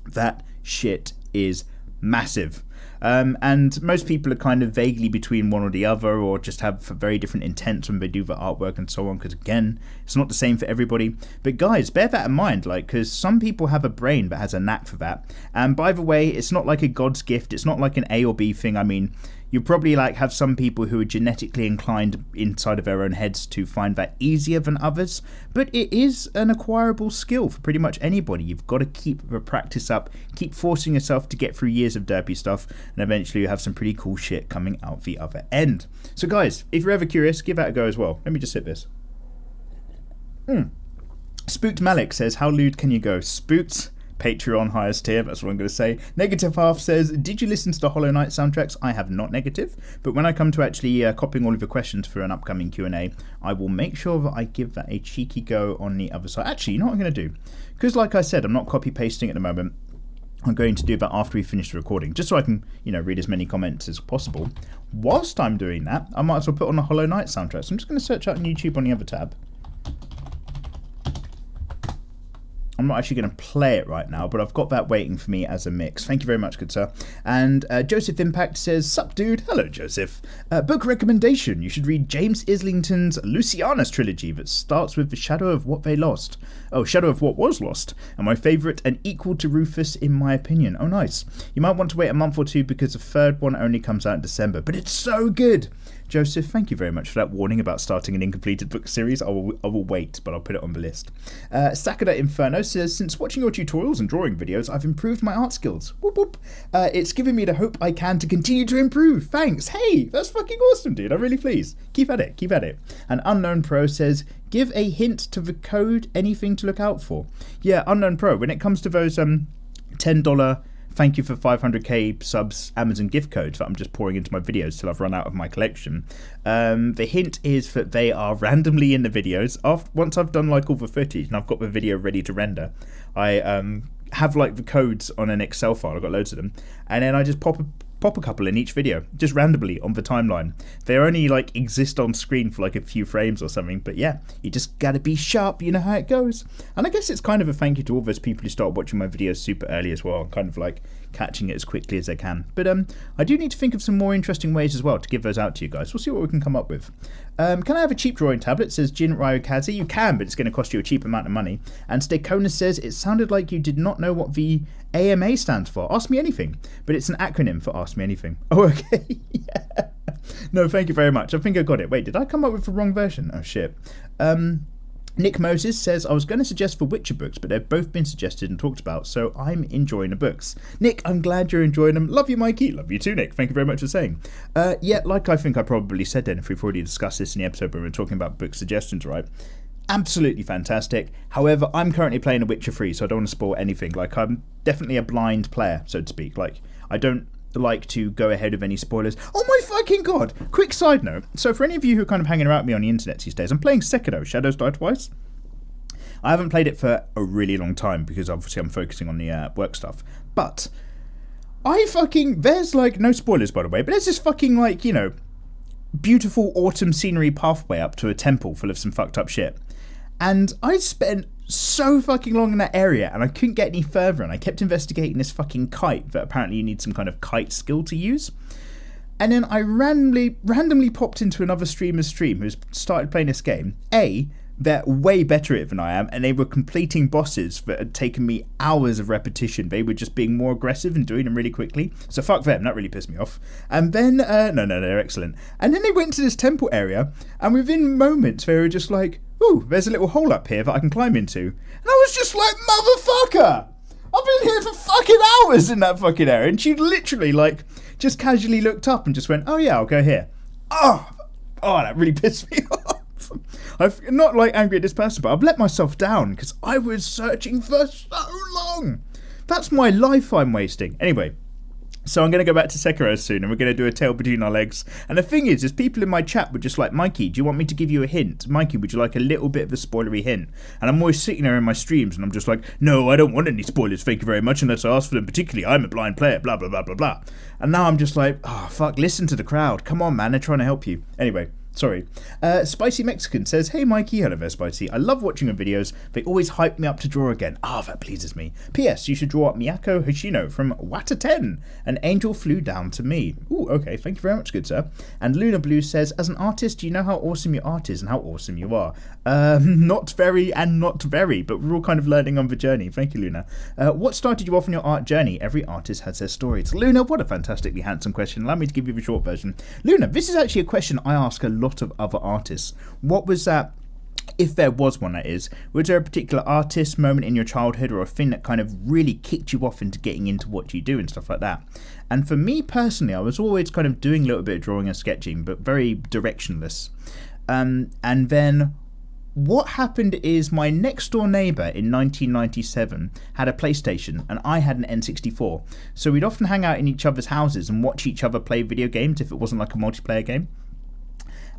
that shit is massive. And most people are kind of vaguely between one or the other, or just have very different intents when they do the artwork and so on, because again, it's not the same for everybody. But guys, bear that in mind, like, because some people have a brain that has a knack for that. And by the way, it's not like a God's gift, it's not like an A or B thing. I mean, you probably like have some people who are genetically inclined inside of their own heads to find that easier than others, but it is an acquirable skill for pretty much anybody. You've got to keep the practice up, keep forcing yourself to get through years of derpy stuff, and eventually you have some pretty cool shit coming out the other end. So guys, if you're ever curious, give that a go as well. Let me just sip this. Spooked Malik says, how lewd can you go? Spooked Patreon highest tier, that's what I'm going to say. Negative Half says, did you listen to the Hollow Knight soundtracks? I have not, Negative, but when I come to actually copying all of your questions for an upcoming Q&A, I will make sure that I give that a cheeky go on the other side. Actually, you know what I'm going to do? Because like I said, I'm not copy pasting at the moment. I'm going to do that after we finish the recording, just so I can, read as many comments as possible. Whilst I'm doing that, I might as well put on the Hollow Knight soundtrack. So I'm just going to search out on YouTube on the other tab. I'm not actually going to play it right now, but I've got that waiting for me as a mix. Thank you very much, good sir. And Joseph Impact says, sup dude? Hello, Joseph. Book recommendation. You should read James Islington's Luciana's trilogy that starts with The Shadow of What They Lost. Oh, Shadow of What Was Lost. And my favourite and equal to Rufus in my opinion. Oh, nice. You might want to wait a month or two because the third one only comes out in December, but it's so good. Joseph, thank you very much for that warning about starting an incompleted book series. I will wait, but I'll put it on the list. Sakura Inferno says, since watching your tutorials and drawing videos, I've improved my art skills. Whoop whoop. It's given me the hope I can to continue to improve. Thanks. Hey, that's fucking awesome, dude. I'm really pleased. Keep at it. Keep at it. And Unknown Pro says, give a hint to the code, anything to look out for. Yeah, Unknown Pro, when it comes to those $10 thank you for 500k subs Amazon gift codes that I'm just pouring into my videos till I've run out of my collection. The hint is that they are randomly in the videos. Once I've done like all the footage and I've got the video ready to render, I have like the codes on an Excel file. I've got loads of them, and then I just pop a couple in each video, just randomly on the timeline. They only like exist on screen for like a few frames or something, but yeah, you just gotta be sharp, you know how it goes. And I guess it's kind of a thank you to all those people who start watching my videos super early as well, kind of like catching it as quickly as they can. But I do need to think of some more interesting ways as well to give those out to you guys. We'll see what we can come up with. Can I have a cheap drawing tablet, says Jin Ryukaze. You can, but it's going to cost you a cheap amount of money. And Stakona says, it sounded like you did not know what the AMA stands for. Ask me anything, but it's an acronym for Ask Me Anything. Oh, okay. Yeah. No, thank you very much. I think I got it. Wait, did I come up with the wrong version? Oh, shit. Nick Moses says, I was going to suggest for Witcher books, but they've both been suggested and talked about, so I'm enjoying the books. Nick, I'm glad you're enjoying them. Love you, Mikey. Love you too, Nick. Thank you very much for saying. Yeah, like I think I probably said then, if we've already discussed this in the episode where we're talking about book suggestions, right? Absolutely fantastic. However, I'm currently playing a Witcher 3, so I don't want to spoil anything. Like, I'm definitely a blind player, so to speak. Like, I don't like to go ahead of any spoilers. Oh my fucking god! Quick side note. So for any of you who are kind of hanging around me on the internet these days, I'm playing Sekiro, Shadows Die Twice. I haven't played it for a really long time because obviously I'm focusing on the work stuff. But there's like, no spoilers by the way, but there's this fucking like, beautiful autumn scenery pathway up to a temple full of some fucked up shit. And I spent so fucking long in that area and I couldn't get any further, and I kept investigating this fucking kite that apparently you need some kind of kite skill to use. And then I randomly popped into another streamer's stream who's started playing this game. They're way better at it than I am, and they were completing bosses that had taken me hours of repetition. They were just being more aggressive and doing them really quickly. So fuck them, that really pissed me off. And then, no, they're excellent. And then they went to this temple area, and within moments they were just like, ooh, there's a little hole up here that I can climb into. And I was just like, motherfucker! I've been here for fucking hours in that fucking area. And she literally, like, just casually looked up and just went, oh yeah, I'll go here. Oh, that really pissed me off. I'm not like angry at this person, but I've let myself down because I was searching for so long. That's my life I'm wasting. Anyway, so I'm going to go back to Sekiro soon, and we're going to do a tail between our legs. And the thing is people in my chat were just like, Mikey, do you want me to give you a hint? Mikey, would you like a little bit of a spoilery hint? And I'm always sitting there in my streams, and I'm just like, no, I don't want any spoilers, thank you very much, unless I ask for them, particularly I'm a blind player, blah, blah, blah, blah, blah. And now I'm just like, oh, fuck, listen to the crowd. Come on, man, they're trying to help you. Anyway. Sorry. Spicy Mexican says, hey Mikey, hello there Spicy. I love watching your videos. They always hype me up to draw again. That pleases me. P.S. You should draw up Miyako Hoshino from Wata 10. An angel flew down to me. Ooh, okay. Thank you very much, good sir. And Luna Blue says, as an artist, do you know how awesome your art is and how awesome you are? Not very and not very, but we're all kind of learning on the journey. Thank you, Luna. What started you off on your art journey? Every artist has their stories. Luna, what a fantastically handsome question. Allow me to give you the short version. Luna, this is actually a question I ask a lot of other artists. What was that, if there was one that is, was there a particular artist, moment in your childhood, or a thing that kind of really kicked you off into getting into what you do and stuff like that? And for me personally, I was always kind of doing a little bit of drawing and sketching, but very directionless. And then what happened is my next door neighbour in 1997 had a PlayStation and I had an N64. So we'd often hang out in each other's houses and watch each other play video games if it wasn't like a multiplayer game.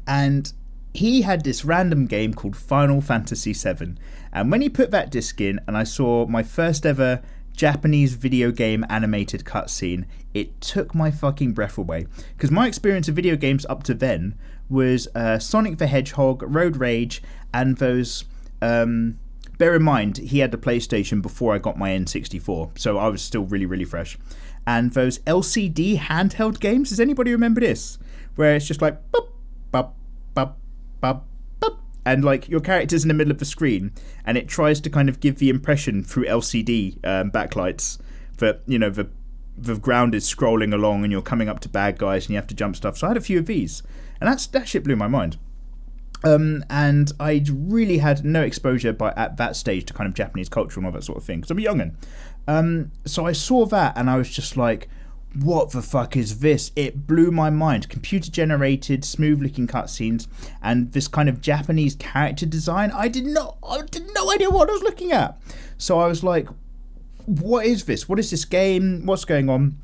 And he had this random game called Final Fantasy VII. And when he put that disc in and I saw my first ever Japanese video game animated cutscene, it took my fucking breath away. Because my experience of video games up to then was Sonic the Hedgehog, Road Rage, and those... bear in mind, he had the PlayStation before I got my N64, so I was still really, really fresh. And those LCD handheld games, does anybody remember this? Where it's just like... boop, boop, boop, boop, boop, and like your character's in the middle of the screen and it tries to kind of give the impression through LCD backlights that, you know, the ground is scrolling along and you're coming up to bad guys and you have to jump stuff. So I had a few of these and that shit blew my mind. And I really had no exposure at that stage to kind of Japanese culture and all that sort of thing because I'm a young'un. So I saw that and I was just like, what the fuck is this? It blew my mind. Computer generated, smooth looking cutscenes and this kind of Japanese character design. I had no idea what I was looking at. So I was like, what is this? What is this game? What's going on?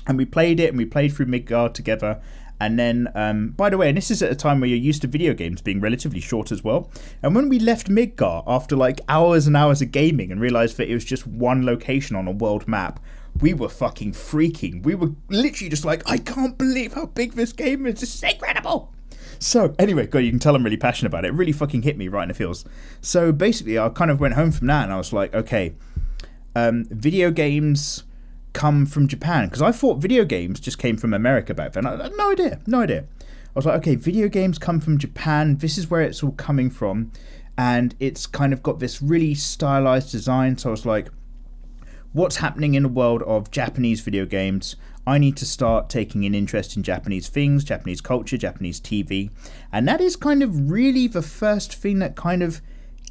And we played it and we played through Midgard together. And then, by the way, and this is at a time where you're used to video games being relatively short as well. And when we left Midgard after like hours and hours of gaming and realised that it was just one location on a world map, we were fucking freaking. We were literally just like, I can't believe how big this game is. This is incredible. So anyway, God, you can tell I'm really passionate about it. It really fucking hit me right in the feels. So basically, I kind of went home from that and I was like, okay, video games come from Japan. Because I thought video games just came from America back then. I had no idea. I was like, okay, video games come from Japan. This is where it's all coming from. And it's kind of got this really stylized design. So I was like, what's happening in the world of Japanese video games? I need to start taking an interest in Japanese things, Japanese culture, Japanese TV. And that is kind of really the first thing that kind of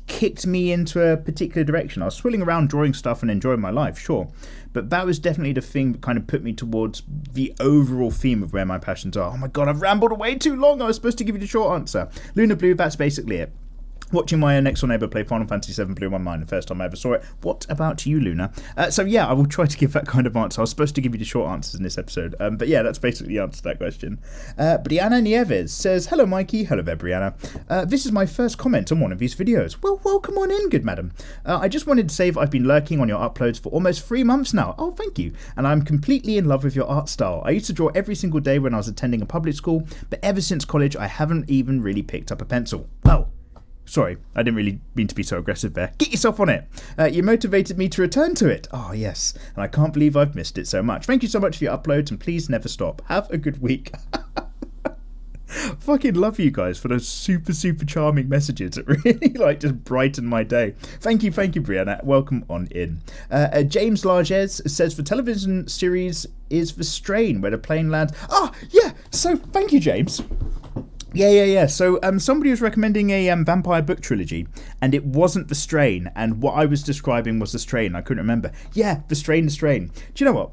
kicked me into a particular direction. I was swilling around drawing stuff and enjoying my life, sure. But that was definitely the thing that kind of put me towards the overall theme of where my passions are. Oh my God, I've rambled away too long. I was supposed to give you the short answer. Luna Blue, that's basically it. Watching my next door neighbour play Final Fantasy VII blew my mind the first time I ever saw it. What about you, Luna? So yeah, I will try to give that kind of answer. I was supposed to give you the short answers in this episode. But yeah, that's basically the answer to that question. Brianna Nieves says, hello Mikey. Hello there, Brianna. This is my first comment on one of these videos. Well, welcome on in, good madam. I just wanted to say that I've been lurking on your uploads for almost 3 months now. Oh, thank you. And I'm completely in love with your art style. I used to draw every single day when I was attending a public school, but ever since college, I haven't even really picked up a pencil. Oh. Sorry, I didn't really mean to be so aggressive there. Get yourself on it. You motivated me to return to it. Oh, yes. And I can't believe I've missed it so much. Thank you so much for your uploads and please never stop. Have a good week. Fucking love you guys for those super, super charming messages. It really just brighten my day. Thank you, Brianna. Welcome on in. James Larges says the television series is The Strain, where the plane lands. Oh, yeah. So, thank you, James. Yeah. So somebody was recommending a vampire book trilogy, and it wasn't The Strain, and what I was describing was The Strain. I couldn't remember. Yeah, The Strain. Do you know what?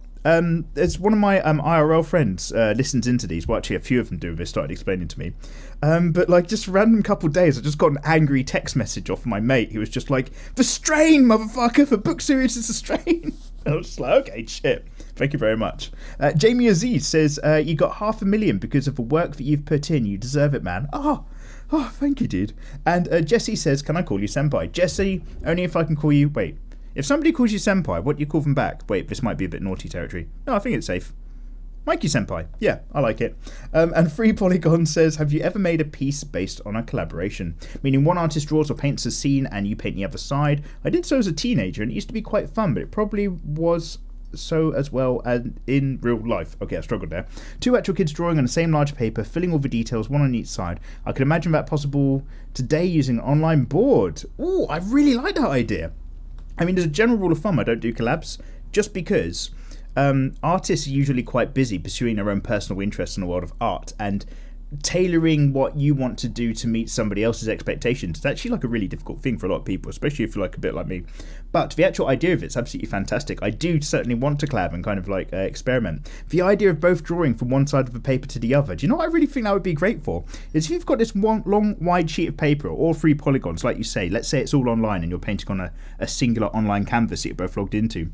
It's one of my IRL friends listens into these. Well, actually, a few of them do. They started explaining to me. But just a random couple of days, I just got an angry text message off my mate. He was just like, The Strain, motherfucker! The book series is The Strain. I was just like, okay, shit. Thank you very much. Jamie Aziz says, you got 500,000 because of the work that you've put in. You deserve it, man. Oh, thank you, dude. And Jesse says, can I call you senpai? Jesse, only if I can call you... Wait, if somebody calls you senpai, what do you call them back? Wait, this might be a bit naughty territory. No, I think it's safe. Mikey senpai. Yeah, I like it. And Free Polygon says, have you ever made a piece based on a collaboration? Meaning one artist draws or paints a scene and you paint the other side. I did so as a teenager and it used to be quite fun, but it probably was so as well as in real life. Okay, I struggled there. 2 actual kids drawing on the same large paper, filling all the details, one on each side. I could imagine that possible today using an online board. Ooh, I really like that idea. I mean, as a general rule of thumb, I don't do collabs just because artists are usually quite busy pursuing their own personal interests in the world of art, and tailoring what you want to do to meet somebody else's expectations is actually like a really difficult thing for a lot of people, especially if you're like a bit like me. But the actual idea of it's absolutely fantastic. I do certainly want to collab and kind of like experiment. The idea of both drawing from one side of the paper to the other, do you know what I really think that would be great for? Is if you've got this one long wide sheet of paper, or 3 polygons, like you say, let's say it's all online and you're painting on a singular online canvas that you're both logged into.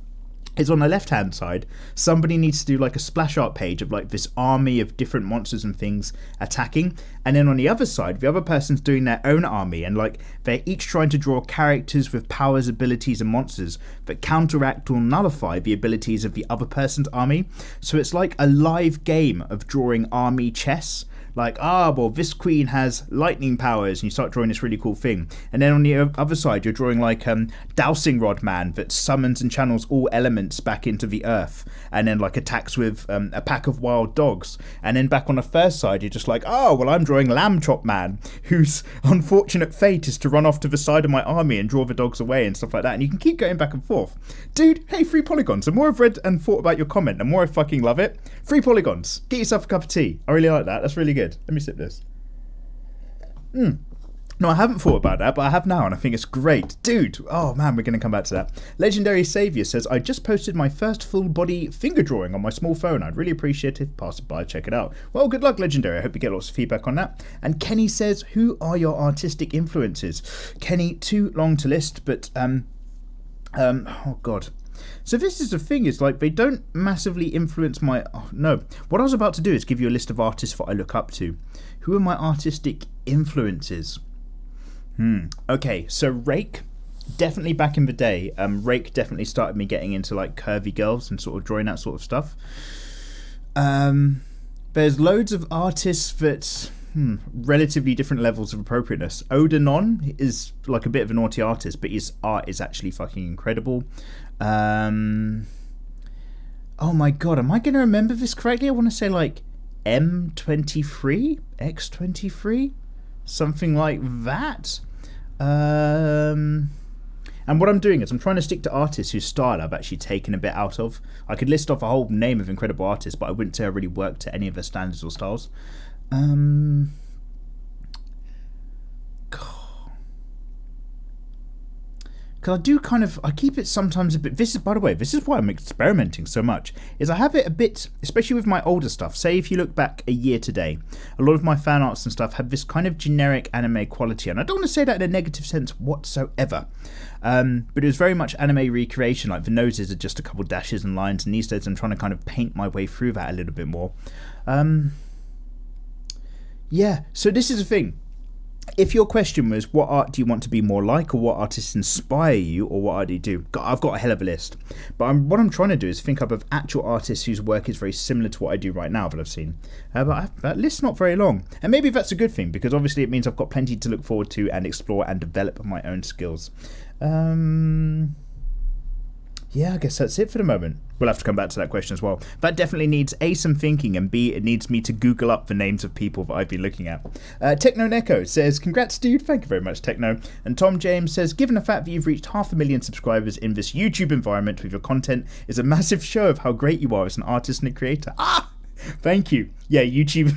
Is on the left hand side, somebody needs to do like a splash art page of like this army of different monsters and things attacking, and then on the other side the other person's doing their own army, and like they're each trying to draw characters with powers, abilities and monsters that counteract or nullify the abilities of the other person's army. So it's like a live game of drawing army chess. Like, well, this queen has lightning powers, and you start drawing this really cool thing. And then on the other side, you're drawing like dowsing rod man that summons and channels all elements back into the earth, and then like attacks with a pack of wild dogs. And then back on the first side, you're just like, well, I'm drawing lamb chop man, whose unfortunate fate is to run off to the side of my army and draw the dogs away and stuff like that. And you can keep going back and forth. Dude, hey, 3 polygons. The more I've read and thought about your comment, the more I fucking love it. 3 polygons. Get yourself a cup of tea. I really like that. That's really good. Let me sip this. No, I haven't thought about that, but I have now, and I think it's great. Dude, oh man, we're going to come back to that. Legendary Saviour says, I just posted my first full-body finger drawing on my small phone. I'd really appreciate it if passed by, check it out. Well, good luck, Legendary. I hope you get lots of feedback on that. And Kenny says, who are your artistic influences? Kenny, too long to list, but, oh God. So this is the thing, is like they don't massively influence my... no. What I was about to do is give you a list of artists that I look up to. Who are my artistic influences? Okay, so Rake, definitely back in the day. Rake definitely started me getting into like curvy girls and sort of drawing that sort of stuff. There's loads of artists that... relatively different levels of appropriateness. Odanon is like a bit of a naughty artist, but his art is actually fucking incredible. Oh my god, am I going to remember this correctly? I want to say like M23? X23? Something like that. And what I'm doing is I'm trying to stick to artists whose style I've actually taken a bit out of. I could list off a whole name of incredible artists, but I wouldn't say I really worked to any of their standards or styles. Because I do kind of, I keep it sometimes a bit, this is, by the way, this is why I'm experimenting so much, is I have it a bit, especially with my older stuff. Say if you look back a year today, a lot of my fan arts and stuff have this kind of generic anime quality, and I don't want to say that in a negative sense whatsoever, but it was very much anime recreation, like the noses are just a couple dashes and lines, and these days I'm trying to kind of paint my way through that a little bit more. Yeah, so this is the thing. If your question was, what art do you want to be more like, or what artists inspire you, or what art do you do? I've got a hell of a list. But what I'm trying to do is think up of actual artists whose work is very similar to what I do right now that I've seen. But that list's not very long. And maybe that's a good thing, because obviously it means I've got plenty to look forward to and explore and develop my own skills. Yeah, I guess that's it for the moment. We'll have to come back to that question as well. That definitely needs A, some thinking, and B, it needs me to Google up the names of people that I've been looking at. Techno Neko says, congrats dude, thank you very much Techno. And Tom James says, given the fact that you've reached 500,000 subscribers in this YouTube environment with your content is a massive show of how great you are as an artist and a creator. Thank you. Yeah, YouTube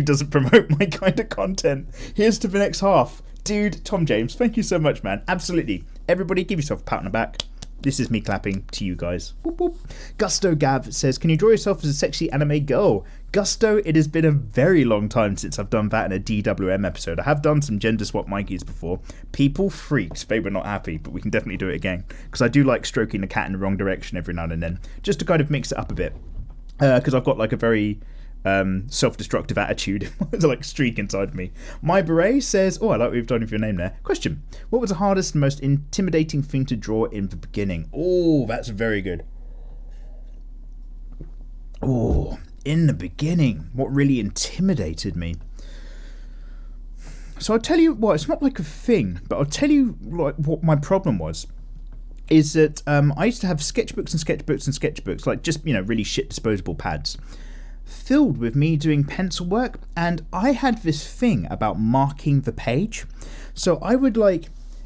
doesn't promote my kind of content. Here's to the next half. Dude, Tom James, thank you so much, man. Absolutely. Everybody give yourself a pat on the back. This is me clapping to you guys. Boop, boop. Gusto Gav says, can you draw yourself as a sexy anime girl? Gusto, it has been a very long time since I've done that in a DWM episode. I have done some gender swap Mikeys before. People freaked. They were not happy, but we can definitely do it again. Because I do like stroking the cat in the wrong direction every now and then. Just to kind of mix it up a bit. Because I've got like a very... self-destructive attitude. There's like a streak inside me. My Beret says, I like what you've done with your name there. Question, what was the hardest and most intimidating thing to draw in the beginning? That's very good. In the beginning, what really intimidated me? So I'll tell you what, it's not like a thing, but I'll tell you like what my problem was. Is that I used to have sketchbooks and sketchbooks and sketchbooks, like just, really shit disposable pads, filled with me doing pencil work, and I had this thing about marking the page. So I would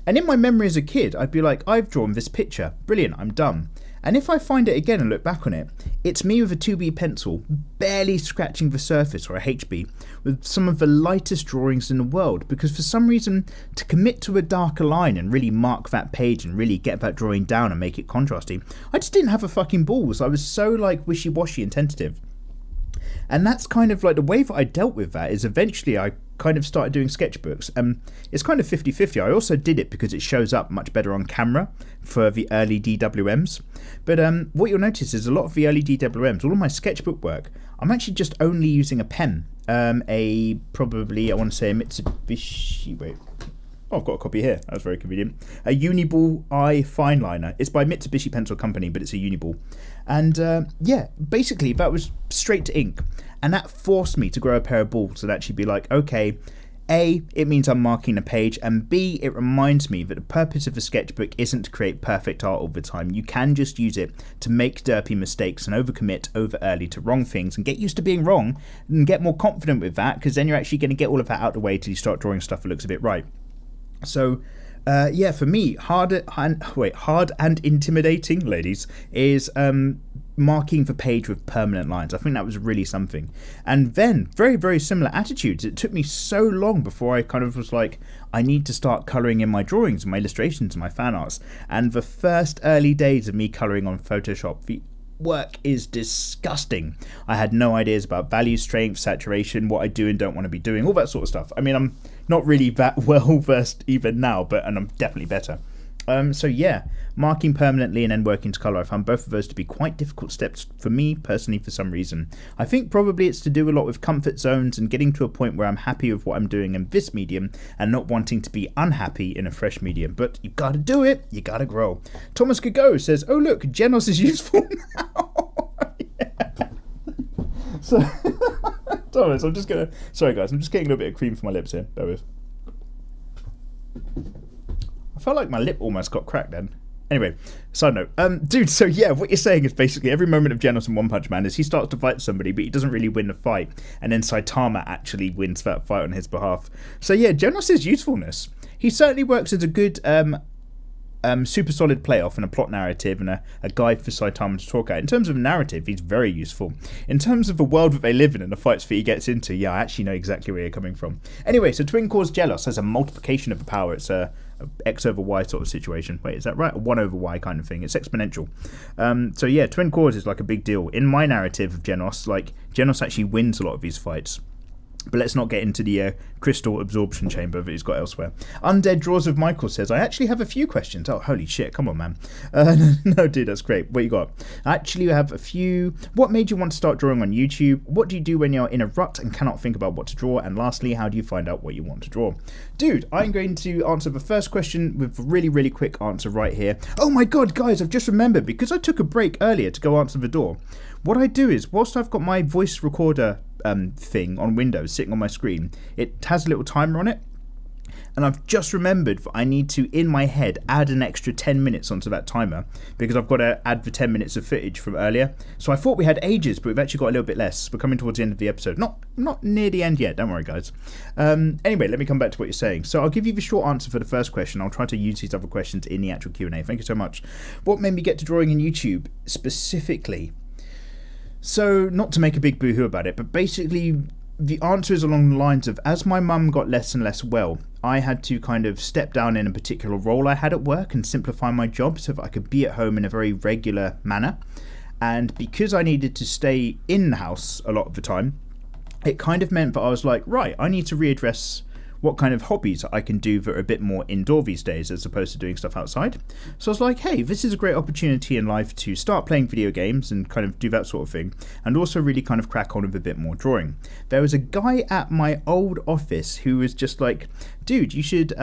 and in my memory as a kid, I'd be like, I've drawn this picture, brilliant, I'm done. And if I find it again and look back on it, it's me with a 2B pencil, barely scratching the surface, or a HB, with some of the lightest drawings in the world, because for some reason, to commit to a darker line and really mark that page and really get that drawing down and make it contrasty, I just didn't have a fucking balls. I was so like wishy-washy and tentative. And that's kind of like the way that I dealt with that is eventually I kind of started doing sketchbooks. It's kind of 50-50. I also did it because it shows up much better on camera for the early DWMs. But what you'll notice is a lot of the early DWMs, all of my sketchbook work, I'm actually just only using a pen. Probably, I want to say a Mitsubishi, wait. Oh, I've got a copy here. That was very convenient. A Uniball Eye Fine Liner. It's by Mitsubishi Pencil Company, but it's a Uniball. And yeah, basically that was straight to ink. And that forced me to grow a pair of balls and actually be like, okay, A, it means I'm marking a page, and B, it reminds me that the purpose of a sketchbook isn't to create perfect art all the time. You can just use it to make derpy mistakes and overcommit over early to wrong things and get used to being wrong and get more confident with that, because then you're actually going to get all of that out of the way till you start drawing stuff that looks a bit right. So yeah, for me, hard and intimidating, ladies, is marking the page with permanent lines. I think that was really something. And then very, very similar attitudes. It took me so long before I kind of was like, I need to start colouring in my drawings and my illustrations and my fan arts. And the first early days of me colouring on Photoshop, the work is disgusting. I had no ideas about value, strength, saturation, what I do and don't want to be doing, all that sort of stuff. I mean, I'm not really that well versed even now, and I'm definitely better. So yeah, marking permanently and then working to colour, I found both of those to be quite difficult steps for me personally for some reason. I think probably it's to do a lot with comfort zones and getting to a point where I'm happy with what I'm doing in this medium and not wanting to be unhappy in a fresh medium. But you gotta do it, you gotta grow. Thomas Gago says, oh look, Genos is useful now. Yeah. So, Thomas, sorry guys, I'm just getting a little bit of cream for my lips here, bear with. I felt like my lip almost got cracked then. Anyway, side note. Dude, so yeah, what you're saying is basically every moment of Genos in One Punch Man is he starts to fight somebody, but he doesn't really win the fight. And then Saitama actually wins that fight on his behalf. So yeah, Genos' usefulness. He certainly works as a good super solid playoff and a plot narrative and a guide for Saitama to talk at. In terms of narrative, he's very useful. In terms of the world that they live in and the fights that he gets into, yeah, I actually know exactly where you're coming from. Anyway, so Twin Cause Jealous has a multiplication of the power. It's a X over Y sort of situation. Wait, is that right? A 1 over Y kind of thing. It's exponential. So yeah, Twin Cause is like a big deal. In my narrative of Genos, like, Genos actually wins a lot of these fights. But let's not get into the crystal absorption chamber that he's got elsewhere. Undead Draws with Michael says, I actually have a few questions. Oh, holy shit, come on, man. No, dude, that's great. What you got? Actually, I have a few. What made you want to start drawing on YouTube? What do you do when you're in a rut and cannot think about what to draw? And lastly, how do you find out what you want to draw? Dude, I'm going to answer the first question with a really, really quick answer right here. Oh my god, guys, I've just remembered, because I took a break earlier to go answer the door. What I do is, whilst I've got my voice recorder thing on Windows sitting on my screen, it has a little timer on it, and I've just remembered that I need to, in my head, add an extra 10 minutes onto that timer, because I've got to add the 10 minutes of footage from earlier. So I thought we had ages, but we've actually got a little bit less. We're coming towards the end of the episode. Not near the end yet, don't worry guys. Anyway, let me come back to what you're saying. So I'll give you the short answer for the first question. I'll try to use these other questions in the actual Q&A. Thank you so much. What made me get to drawing in YouTube specifically? So, not to make a big boo-hoo about it, but basically the answer is along the lines of, as my mum got less and less well, I had to kind of step down in a particular role I had at work and simplify my job so that I could be at home in a very regular manner. And because I needed to stay in the house a lot of the time, it kind of meant that I was like, right, I need to readdress what kind of hobbies I can do that are a bit more indoor these days as opposed to doing stuff outside. So I was like, hey, this is a great opportunity in life to start playing video games and kind of do that sort of thing, and also really kind of crack on with a bit more drawing. There was a guy at my old office who was just like, dude, you should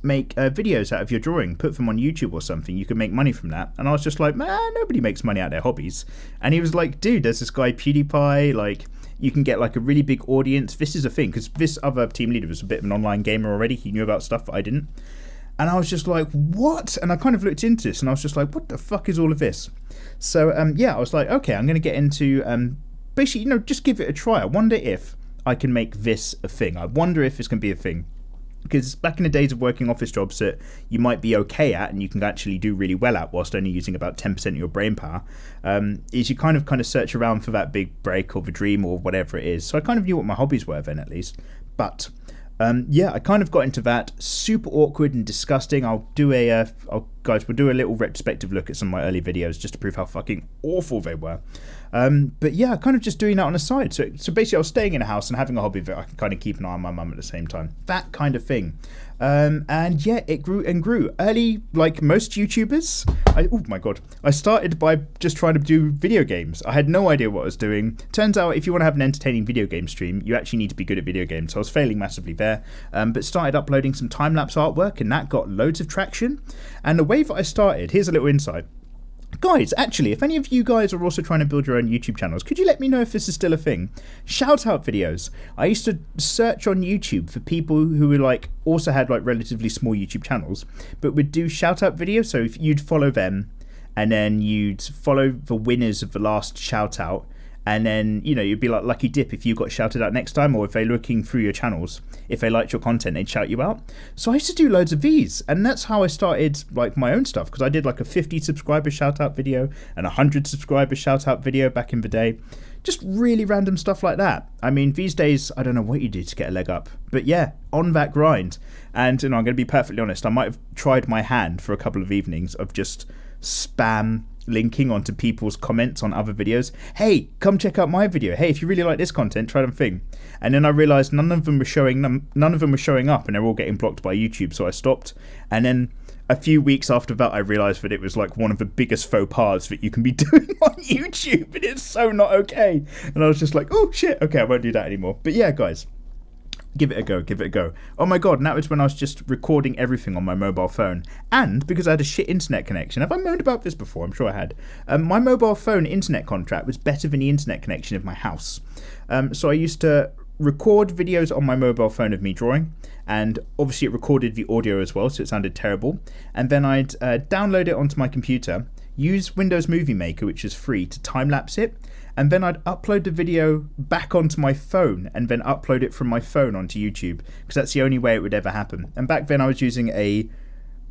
make videos out of your drawing, put them on YouTube or something, you can make money from that. And I was just like, man, nobody makes money out of their hobbies. And he was like, dude, there's this guy PewDiePie, like, you can get like a really big audience. This is a thing, because this other team leader was a bit of an online gamer already. He knew about stuff that I didn't. And I was just like, what? And I kind of looked into this and I was just like, what the fuck is all of this? So yeah, I was like, okay, I'm going to get into basically, just give it a try. I wonder if I can make this a thing. I wonder if it's going to be a thing. because back in the days of working office jobs that you might be okay at and you can actually do really well at whilst only using about 10% of your brain power, is you kind of search around for that big break or the dream or whatever it is. So I kind of knew what my hobbies were then, at least. But I kind of got into that. Super awkward and disgusting. We'll do a little retrospective look at some of my early videos just to prove how fucking awful they were. But yeah, kind of just doing that on the side. So basically I was staying in a house and having a hobby that I can kind of keep an eye on my mum at the same time. That kind of thing. And yeah, it grew and grew. Early, like most YouTubers, I started by just trying to do video games. I had no idea what I was doing. Turns out if you want to have an entertaining video game stream, you actually need to be good at video games. So I was failing massively there, but started uploading some time-lapse artwork, and that got loads of traction. And the way that I started, here's a little insight. Guys, actually, if any of you guys are also trying to build your own YouTube channels, could you let me know if this is still a thing? Shout out videos. I used to search on YouTube for people who were also had relatively small YouTube channels, but would do shout out videos. So if you'd follow them, and then you'd follow the winners of the last shout out, and then, you'd be like Lucky Dip if you got shouted out next time, or if they're looking through your channels, if they liked your content, they'd shout you out. So I used to do loads of these, and that's how I started my own stuff, because I did a 50 subscriber shout out video and a 100 subscriber shout out video back in the day. Just really random stuff like that. I mean, these days, I don't know what you do to get a leg up, but yeah, on that grind. And I'm going to be perfectly honest, I might have tried my hand for a couple of evenings of just spam linking onto people's comments on other videos. Hey, come check out my video. Hey, if you really like this content, try them thing. And then I realized none of them were showing up, and they're all getting blocked by YouTube. So I stopped. And then a few weeks after that, I realized that it was one of the biggest faux pas that you can be doing on YouTube, and it's so not okay. And I was just like, oh shit, okay, I won't do that anymore. But yeah, guys, give it a go. Oh my god, and that was when I was just recording everything on my mobile phone. And because I had a shit internet connection, have I moaned about this before? I'm sure I had. My mobile phone internet contract was better than the internet connection of my house. So I used to record videos on my mobile phone of me drawing, and obviously it recorded the audio as well, so it sounded terrible. And then I'd download it onto my computer, use Windows Movie Maker, which is free, to time-lapse it, and then I'd upload the video back onto my phone and then upload it from my phone onto YouTube, because that's the only way it would ever happen. And back then I was using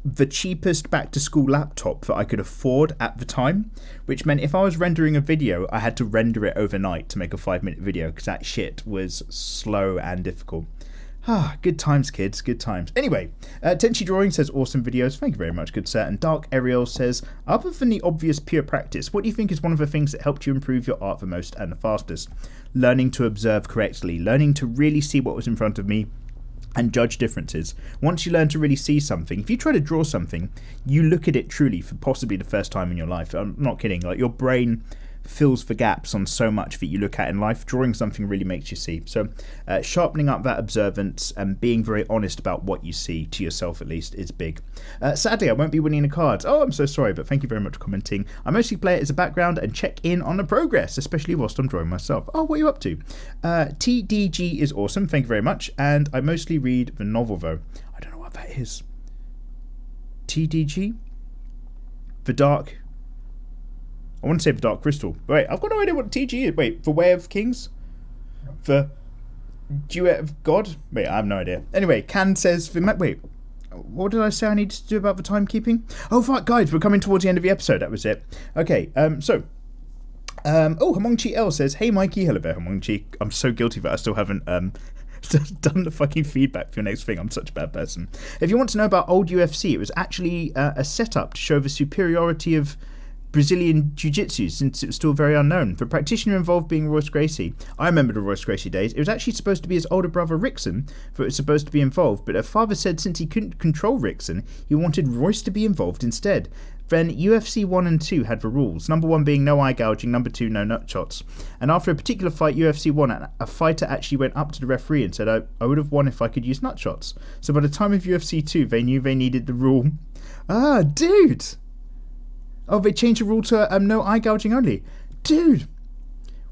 the cheapest back-to-school laptop that I could afford at the time, which meant if I was rendering a video, I had to render it overnight to make a 5-minute video, because that shit was slow and difficult. Good times, kids, good times. Anyway, Tenchi Drawing says, awesome videos. Thank you very much, good sir. And Dark Ariel says, other than the obvious pure practice, what do you think is one of the things that helped you improve your art the most and the fastest? Learning to observe correctly, learning to really see what was in front of me and judge differences. Once you learn to really see something, if you try to draw something, you look at it truly for possibly the first time in your life. I'm not kidding, your brain fills the gaps on so much that you look at in life. Drawing something really makes you see. So sharpening up that observance and being very honest about what you see, to yourself at least, is big. Sadly, I won't be winning the cards. Oh, I'm so sorry, but thank you very much for commenting. I mostly play it as a background and check in on the progress, especially whilst I'm drawing myself. Oh, what are you up to? TDG is awesome, thank you very much. And I mostly read the novel, though. I don't know what that is. TDG? The Dark... I want to say the Dark Crystal. Wait, I've got no idea what TG is. Wait, the Way of Kings? The Duet of God? Wait, I have no idea. Anyway, Can says... Wait, what did I say I needed to do about the timekeeping? Oh, fuck, guys, we're coming towards the end of the episode. That was it. Okay, Hamongchi L says, hey, Mikey. Hello there, Hamongchi. I'm so guilty that I still haven't... done the fucking feedback for your next thing. I'm such a bad person. If you want to know about old UFC, it was actually a setup to show the superiority of Brazilian Jiu-Jitsu, since it was still very unknown. The practitioner involved being Royce Gracie. I remember the Royce Gracie days. It was actually supposed to be his older brother Rickson that was supposed to be involved, but her father said since he couldn't control Rickson, he wanted Royce to be involved instead. Then UFC 1 and 2 had the rules. Number 1 being no eye gouging, number 2 no nut shots. And after a particular fight, UFC 1, a fighter actually went up to the referee and said, I would have won if I could use nut shots. So by the time of UFC 2, they knew they needed the rule. Ah, dude! Oh, they changed the rule to no eye gouging only. Dude,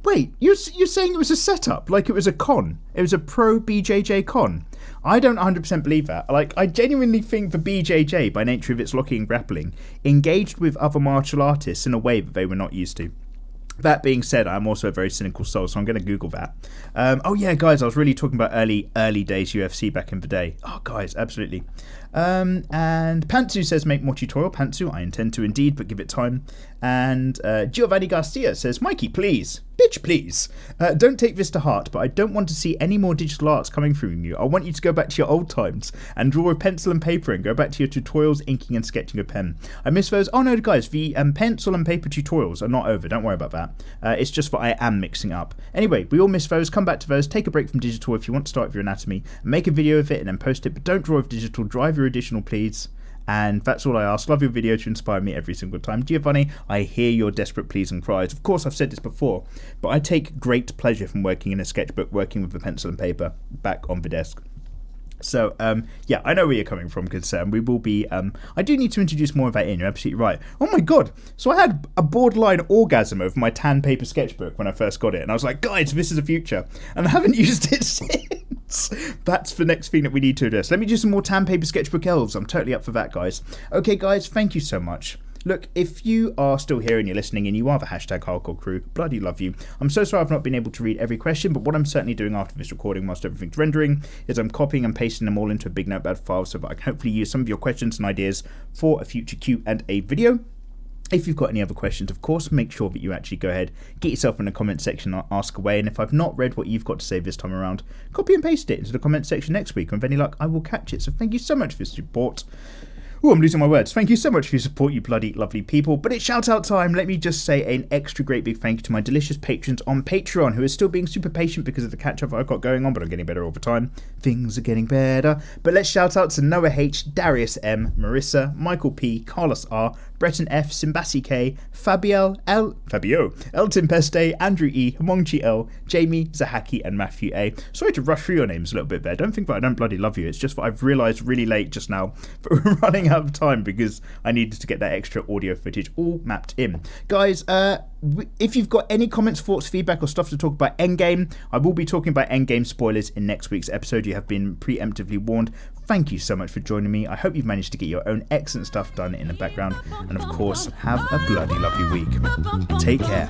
wait, you're saying it was a setup, like it was a con? It was a pro BJJ con? I don't 100% believe that. I genuinely think the BJJ, by nature of its locking and grappling, engaged with other martial artists in a way that they were not used to. That being said, I'm also a very cynical soul, so I'm going to Google that. Oh yeah, guys, I was really talking about early days UFC back in the day. Oh, guys, absolutely. And Pantsu says, make more tutorial. Pantsu, I intend to indeed, but give it time. And Giovanni Garcia says, Mikey, please. Bitch, please. Don't take this to heart, but I don't want to see any more digital arts coming from you. I want you to go back to your old times and draw with pencil and paper and go back to your tutorials, inking and sketching a pen. I miss those. Oh no, guys, the pencil and paper tutorials are not over. Don't worry about that. It's just what I am mixing up. Anyway, we all miss those. Come back to those. Take a break from digital if you want to start with your anatomy. Make a video of it and then post it, but don't draw with digital. Drive your additional, please. And that's all I ask. Love your video to inspire me every single time. Giovanni, I hear your desperate pleas and cries. Of course, I've said this before, but I take great pleasure from working in a sketchbook, working with a pencil and paper back on the desk. So, yeah, I know where you're coming from, good sir. We will be, I do need to introduce more of that in. You're absolutely right. Oh my god. So I had a borderline orgasm over my tan paper sketchbook when I first got it. And I was like, guys, this is the future. And I haven't used it since. That's the next thing that we need to address. Let me do some more tan paper sketchbook elves. I'm totally up for that, guys. Okay, guys, thank you so much. Look, if you are still here and you're listening and you are the hashtag hardcore crew, bloody love you. I'm so sorry I've not been able to read every question, but what I'm certainly doing after this recording whilst everything's rendering is I'm copying and pasting them all into a big notepad file so that I can hopefully use some of your questions and ideas for a future Q&A video. If you've got any other questions, of course, make sure that you actually go ahead, get yourself in the comment section and ask away. And if I've not read what you've got to say this time around, copy and paste it into the comment section next week. And with any luck, I will catch it. So thank you so much for your support. Oh, I'm losing my words. Thank you so much for your support, you bloody lovely people. But it's shout out time. Let me just say an extra great big thank you to my delicious patrons on Patreon, who are still being super patient because of the catch up I've got going on, but I'm getting better all the time. Things are getting better. But let's shout out to Noah H, Darius M, Marissa, Michael P, Carlos R, Breton F, Simbasi K, Fabio, Elton Peste, Andrew E, Mongchi L, Jamie, Zahaki, and Matthew A. Sorry to rush through your names a little bit there. Don't think that I don't bloody love you. It's just that I've realised really late just now that we're running out of time because I needed to get that extra audio footage all mapped in. Guys, if you've got any comments, thoughts, feedback, or stuff to talk about Endgame, I will be talking about Endgame spoilers in next week's episode. You have been preemptively warned. Thank you so much for joining me. I hope you've managed to get your own excellent stuff done in the background. And of course, have a bloody lovely week. Take care.